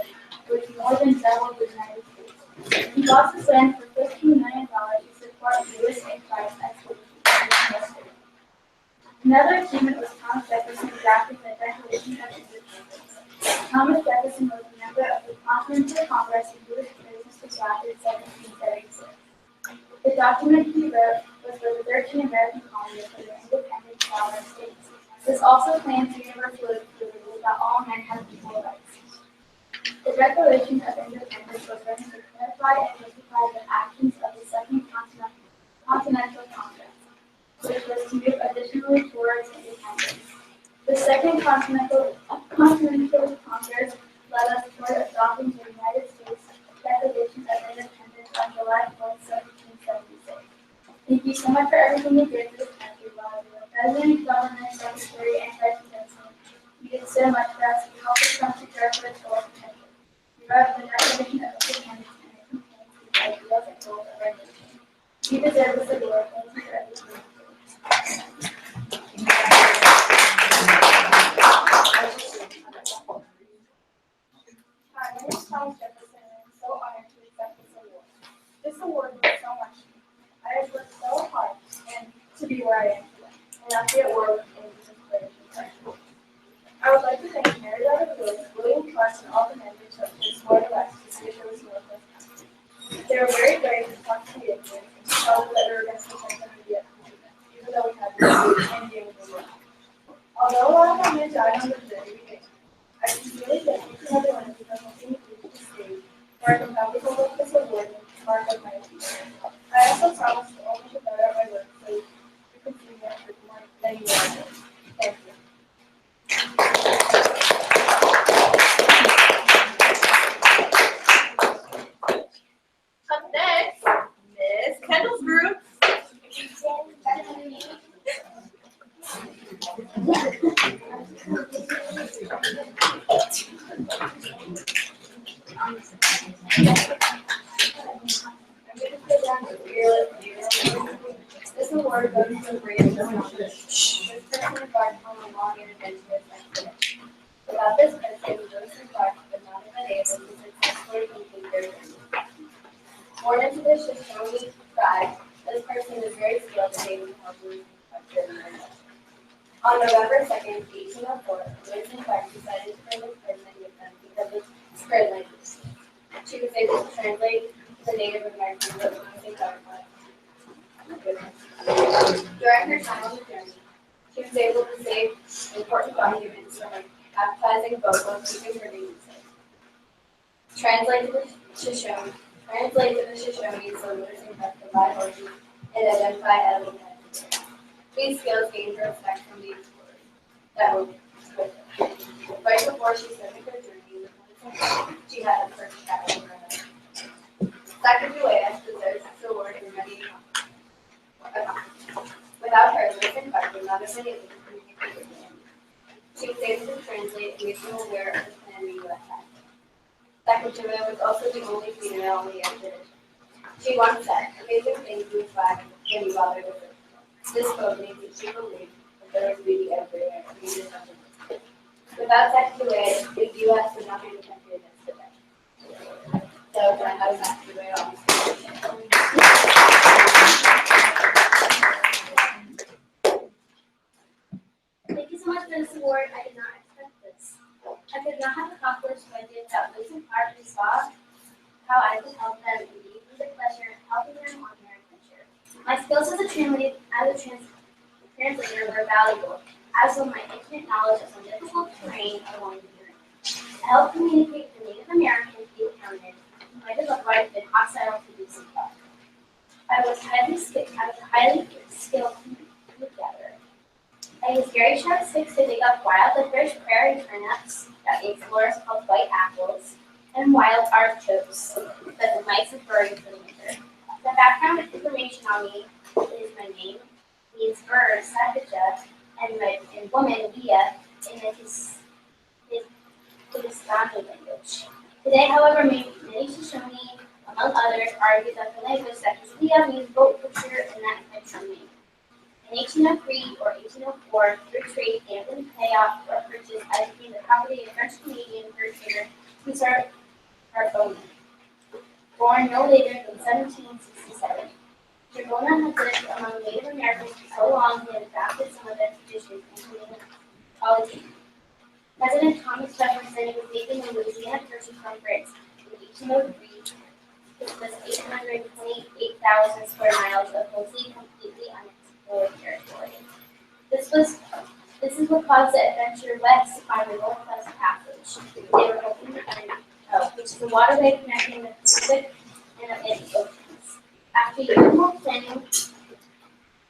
which more than doubled the United States. He bought this land for $15 million to support Lewis and Clark's expedition. Another achievement was Thomas Jefferson drafting the Declaration of Independence. Thomas Jefferson was a member of the Continental Congress and British business was drafted in 1776. The document he wrote was for the 13 American colonies for the independent sovereign states. This also claims universal liberty that all men have equal rights. The Declaration of Independence was written to clarify and justify the actions of the Second Continental Congress, which was to move additionally towards independence. The Second Continental Congress led us toward adopting the United States Declaration of Independence on July 4, 1776. Thank you so much for everything you did for this country while you were President, Governor, Secretary, and Vice President. You did so much for us to help this country grow for its full potential. You wrote the Declaration of Independence and it contains the ideals and goals of our nation. You deserve this award. Thank you for everything you did. Hi, my name is Thomas Jefferson, and I'm so honored to accept this award. This award means so much to me. I have worked so hard and to be where I am today, and not the award and this inspiration. I would like to thank Mary Lewis, William Clark, and all the members of this board of us to see this worthless country. They were very brave and talked to me and to tell them that we were going to protect them even though we had to and deal with the world. Although a lot of my men died on the journey, I sincerely thank each and every one of you for helping me reach this stage where I can proudly hold up this award and mark of my achievement. I also promise to always do better at my work so you can see me after more than you are. Thank you. Up next, Miss Kendall's group. This award goes to the greatest accomplishment. This person embarked on a long and adventurous expedition. Without this person, Lewis and Clark would not have been able to successfully complete their journey. Born into the Shoshone tribe, this person was very skilled and able to help Lewis and Clark during their journey. On November 2nd, 1804, Lewis and Clark decided to bring this person with them because of spread language. She was able to translate the Native American words and clarify. During her time on the journey, she was able to save important documents from a baptizing book while keeping her baby safe. Translate to the Shoshone so Lewis and Clark could buy horses and identify as a These skills gained her respect from the explorers that were with her. Right before she started her journey with one she had a first child in her head. Dr. Julius deserves this award for many accomplishments. Without her, Lewis and Clark would not have been able to communicate with him. She was able to translate and make him aware of the plan the U.S. had. Dr. Julia was also the only female on the expedition. She once said, amazing things we flag can be bothered with it. This quote means that she believed that there was beauty everywhere and beauty is nothing. Without Dr. Julia, the U.S. would not be the country it is today. So can I have Dr. Julia on Thank you so much for this award. I did not expect this. I could not have accomplished what I did without Lewis and Clark, who saw how I could help them and gave me the pleasure of helping them on their adventure. My skills as a translator were valuable, as were my intimate knowledge of some difficult terrain along the journey. To help communicate with the Native Americans we encountered, who might have otherwise been hostile to Lewis and Clark. I was highly skilled together. I used very sharp sticks to dig up wild licorice, prairie turnips that the explorers called white apples, and wild artichokes that the mice had buried for the winter. The background information on me is my name, means bird, Savaja, and woman, Via, in the Hispaniola language. Today, however, many Shoshone, among others, argue that the language that is Via means goat butcher and that is my true name. In 1803 or 1804, through trade, gambling, payoff, or purchase, I became the property of French-Canadian fur trader Hussar Carbone. Born no later than 1767. Carbona had lived among Native Americans for so long he had adopted some of their traditions, including politics. President Thomas Jefferson was leaving the Louisiana Purchase from France in 1803. This was 828,000 square miles of mostly completely unexplored territory. This is what caused the adventure west on the Northwest Passage. They were hoping to find which is a waterway connecting the Pacific and Atlantic Oceans. After years more planning,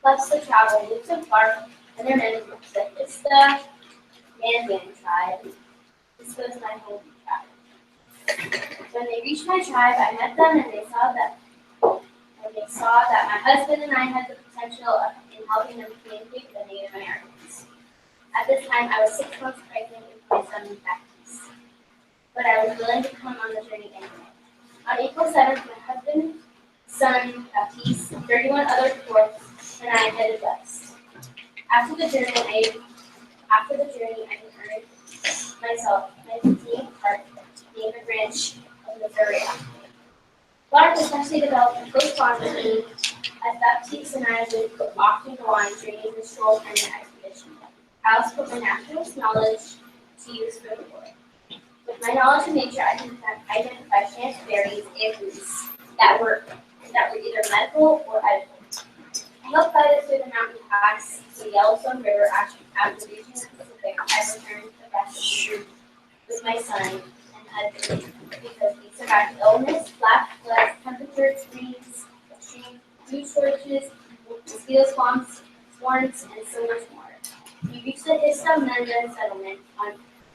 plus the travel, Lewis and Clark and their men reached the Vista Man tribe. This was my home tribe. When they reached my tribe, I met them and they saw that my husband and I had the potential in helping them communicate with the Native Americans. At this time, I was 6 months pregnant with my son Baptiste, but I was willing to come on the journey anyway. On April 7th, my husband, son Baptiste, 31 other dwarfs, and I headed west. After the journey, I earned myself my 15th part named a branch of Missouri. Clark especially developed a close bond with me, as Baptiste and I would often go on journeys and strolls during the expedition. I also put my naturalist knowledge to use for the war. With my knowledge of nature, I can identify chance berries and roots that were either medical or edible. I helped guide us through the mountain pass to the Yellowstone River after reaching the Pacific. I returned to Baptiste with my son and husband because we survived illness, black floods, temperature extreme food shortages, mosquito swarms, and so much more. We reached the Hispaniola settlement on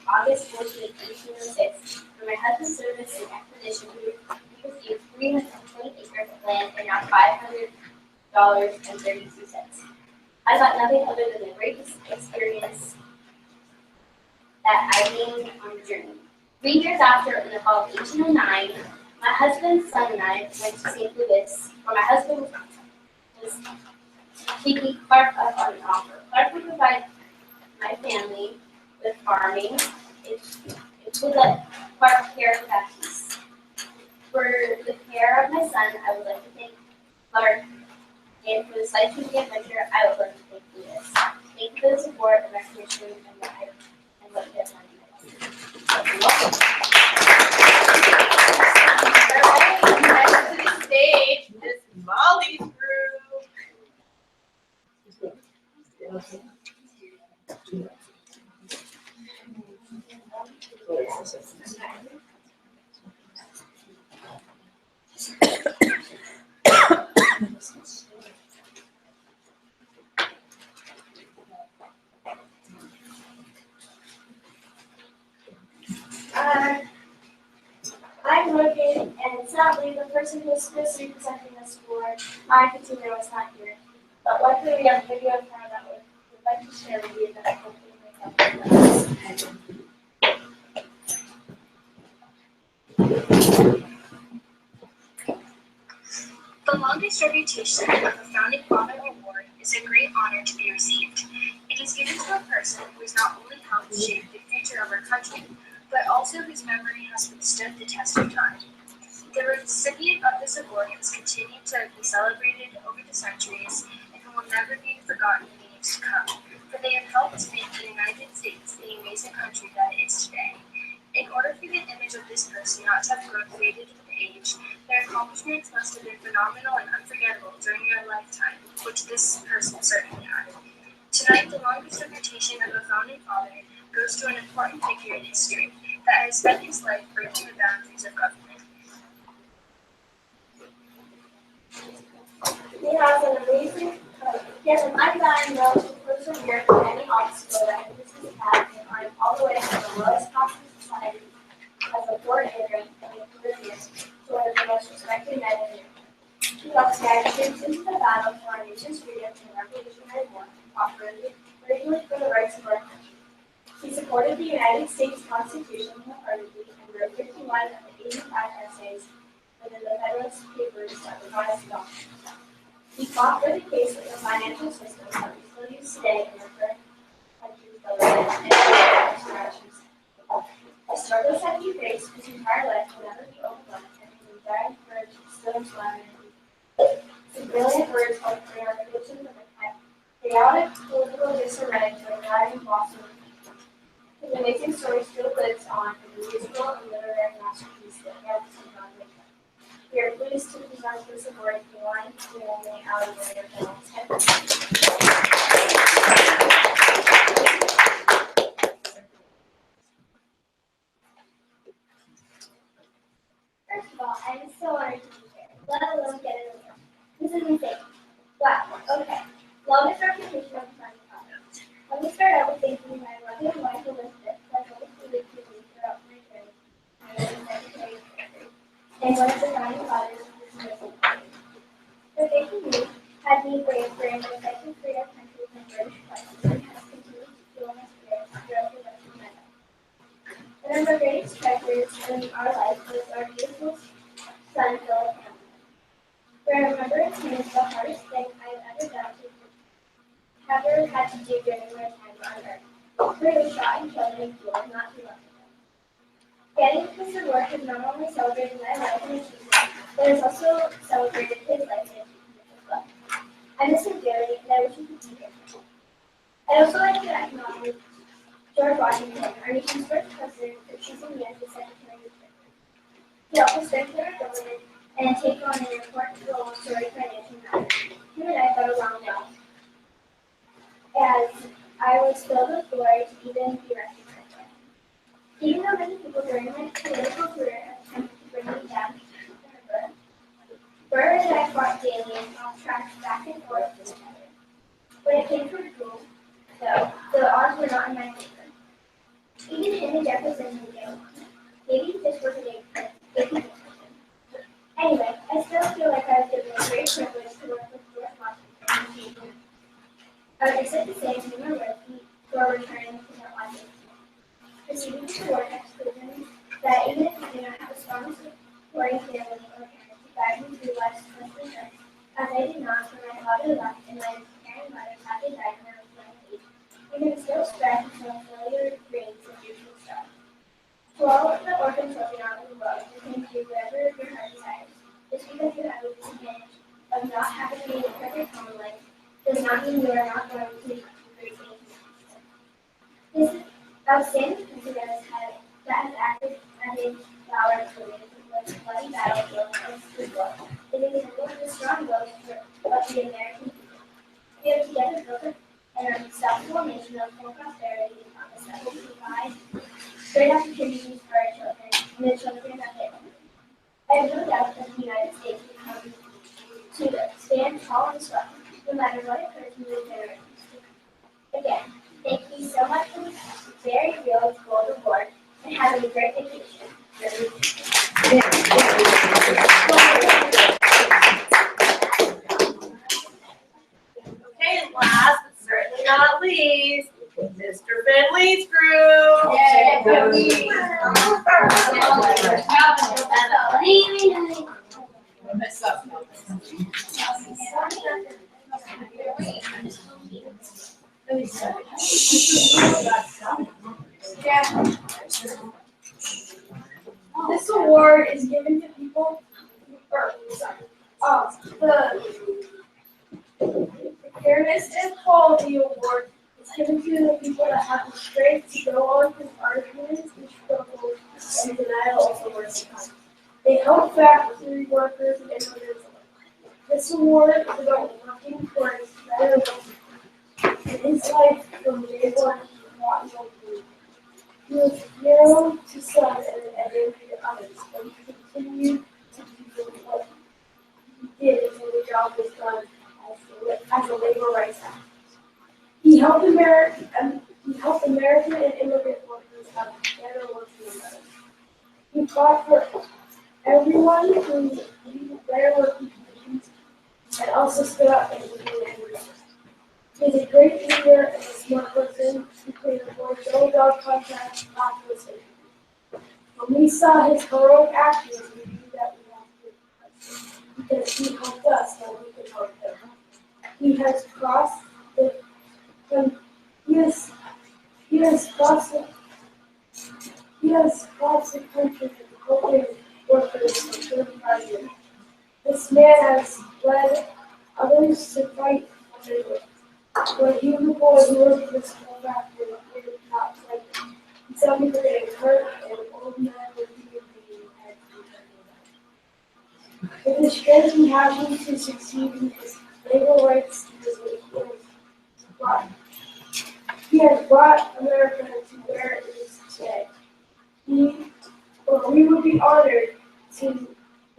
August 14, 1806, where my husband served us an expedition. We received 320 acres of land and now $500.32. I got nothing other than the great experience that I gained on the journey. 3 years after, in the fall of 1809, my husband, son, and I went to St. Louis, where my husband was taking Clark up on an offer. Clark would provide my family with farming. It would let Clark care for Baptiste. For the care of my son, I would like to thank Clark, and for the life-changing adventure, I would like to thank Lewis. Thank you for the support and recognition and what you have done. You're welcome. All right, next to the stage, Miss Molly's group. Sadly, the person who was supposed to be presenting this for my particular was not here. But luckily, we have a video of her that would like to share with you that I hopefully make up. The longest reputation of a Founding Father Award is a great honor to be received. It is given to a person who has not only helped shape the future of our country, but also whose memory has withstood the test of time. The recipient of this award has continued to be celebrated over the centuries and who will never be forgotten in the years to come, for they have helped make the United States the amazing country that it is today. In order for the image of this person not to have grown faded with age, their accomplishments must have been phenomenal and unforgettable during their lifetime, which this person certainly had. Tonight, the longest reputation of a founding father goes to an important figure in history that has spent his life breaking the boundaries of government. He has an undying will to persevere through any obstacle that enters his path and climb all the way from the lowest class of society as a poor immigrant in the Caribbean to one of the most respected men in Europe. He helped guide troops into the battle for our nation's freedom in the Revolutionary War, operating for the rights of our country. He supported the United States Constitution wholeheartedly and wrote 51 of the 85 essays within the Federalist Papers that revised the doctrine. He fought for the case of the financial system that we still use today in our current country's government and structures. The struggles that he faced his entire life will never be overlooked, and his enduring courage still inspiring people. His brilliant words helped bring our predictions of a chaotic political disarray to a thriving blossom of people. His amazing story still lives on in the musical and literary masterpiece that he has on the We are pleased to present this award to the line family out of the General 10. First of all, I'm so honored to be here, let alone get an award. This is insane. Wow, okay. Longest reputation of my father. Let me start out with thanking my loving wife Elizabeth for always believing in me throughout my journey. I was the Secretary of Treasury, and one of the founding fathers of this amazing country. Her thanking me had me brave for an effective freedom country from British crisis and has continued to fuel my spirit throughout the rest of my life. One of the greatest treasures in our life was our beautiful son, Philip Hamilton. Remembering him is the hardest thing I've ever had to do during my time on Earth. We were shot and killed in school not too long ago. Getting this award has not only celebrated my life and achievement, but has also celebrated his life and achievement as well. I miss him dearly, and I wish he could be here. I'd also like to acknowledge George Washington, our nation's first president, for choosing me as the Secretary of Treasury. He helped us strengthen our government and take on an important role in story financial matters. Him and I got along well, as I was filled with glory to even be recognized by him. Even though many people during my political career have attempted to bring me down to her Burr and I fought daily and lost tracks back and forth with each other. When it came to a duel, though, the odds were not in my favor. Even him and Jefferson would get along. Maybe this was a big thing. Anyway, I still feel like I was given a great privilege to work with George Washington. I would accept the same from my rookie for returning to my audience. Receiving this award has proven that even if you do not have a strong supporting family or parents to guide you through life's twists and turns, as I did not when my father left and my parent mother sadly died when I was 9 age, you can still spread until failure dreams and usual stuff. To all of the orphan children out in the world, you can do whatever your heart desires. Just because you have a disadvantage of not having a perfect home life does not mean you are not going to do great things. This outstanding president that has acted as a flower to the bloody battlefield of the world is an example of the strong will of the American people. We have together built an unstoppable nation of full prosperity and promise that will provide great opportunities for our children and the children of their children. I have no doubt that the United States will come to stand tall and strong, no matter what occurs in the generations to come. Again, thank you so much for this very real gold award, and have a great vacation. Okay, and last but certainly not least, Mr. Finley's group. This award is given to people, the Fairness and Quality Award is given to the people that have the strength to go on through arguments and struggles and denial of the worst kind. They help factory workers and others alike. This award is about working towards better life. In his life from day one, he fought no food. He was narrow to some and angry to others, but he continued to do what he did until the job was done as a labor rights activist. He helped American and immigrant workers have better working environment. He fought for everyone who needed better working conditions and also stood up and was angry. He is a great leader and a smart person who played a role no dog contract after his interview. When we saw his heroic actions, we knew that we had to trust him because he helped us so we could help him. He has crossed the country helping workers for 35 years. This man has led others to fight for their rights. When he was a boy, he worked in a small factory and did not like it. He saw people getting hurt and old men were being beaten and with the strength he has to succeed in his labor rights, he has brought America to where it is today. We would be honored to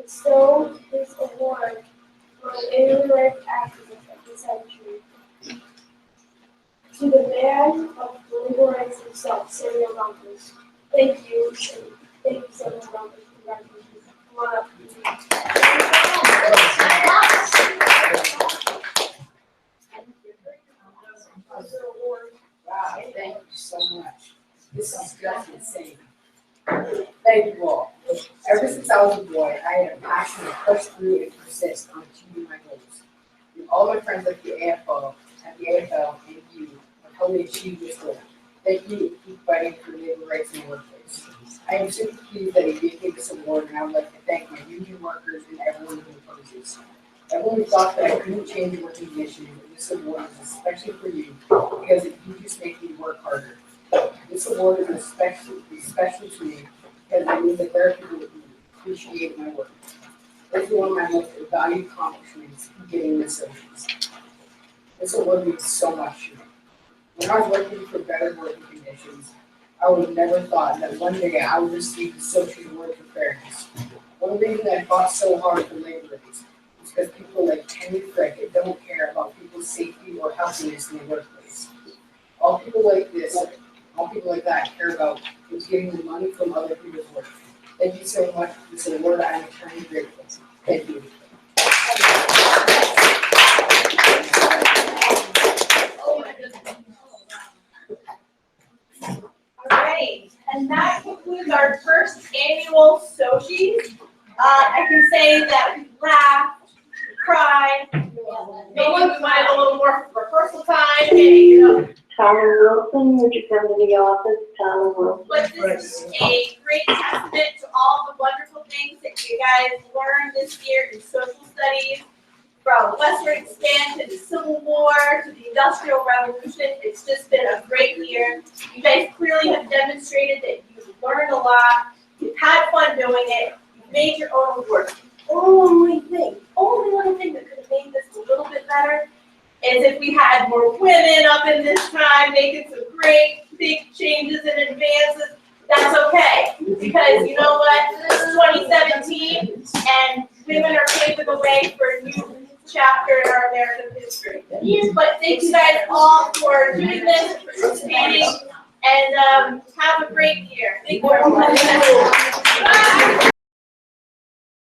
bestow this award for an labor rights activist of the century to the man of labor rights himself, Samuel Gompers. Thank you, Samuel Gompers. Congratulations. Come on up. Wow, thank you so much. This is just insane. Thank you all. Ever since I was a boy, I had a passion to push through and persist on achieving my goals. And all my friends at the AFL, and you have helped me achieve this goal. Thank you and keep fighting for labor rights in the workplace. I am super pleased that you gave me this award, and I would like to thank my union workers and everyone who opposes. Everyone thought that I couldn't change working conditions, and this award is especially for you because you just make me work harder. This award is especially to me because I mean that there are people who appreciate my work. This is one of my most valued accomplishments getting this Socies. This award means so much to me. When I was working for better working conditions, I would have never thought that one day I would receive the Socies Award for Fairness. One reason I fought so hard for labor rights is because people like Henry Frick don't care about people's safety or healthiness in the workplace. All people like that care about is getting the money from other people's work. Thank you so much for this award. I am eternally grateful. Thank you. All right, and that concludes our first annual Socies. I can say that we laughed, cried, maybe we might have a little more rehearsal time, maybe, Tyler Wilson, would you come to the office? Tyler Wilson. But this is a great testament to all the wonderful things that you guys learned this year in social studies, from Western expansion to Civil War to the Industrial Revolution. It's just been a great year. You guys clearly have demonstrated that you've learned a lot, you've had fun doing it, you've made your own awards. The only one thing that could have made this a little bit better is if we had more women up in this time making some great big changes and advances. That's okay, because you know what? This is 2017, and women are paving the way for a new chapter in our American history. But thank you guys all for doing this, participating, and have a great year. Thank you, everyone.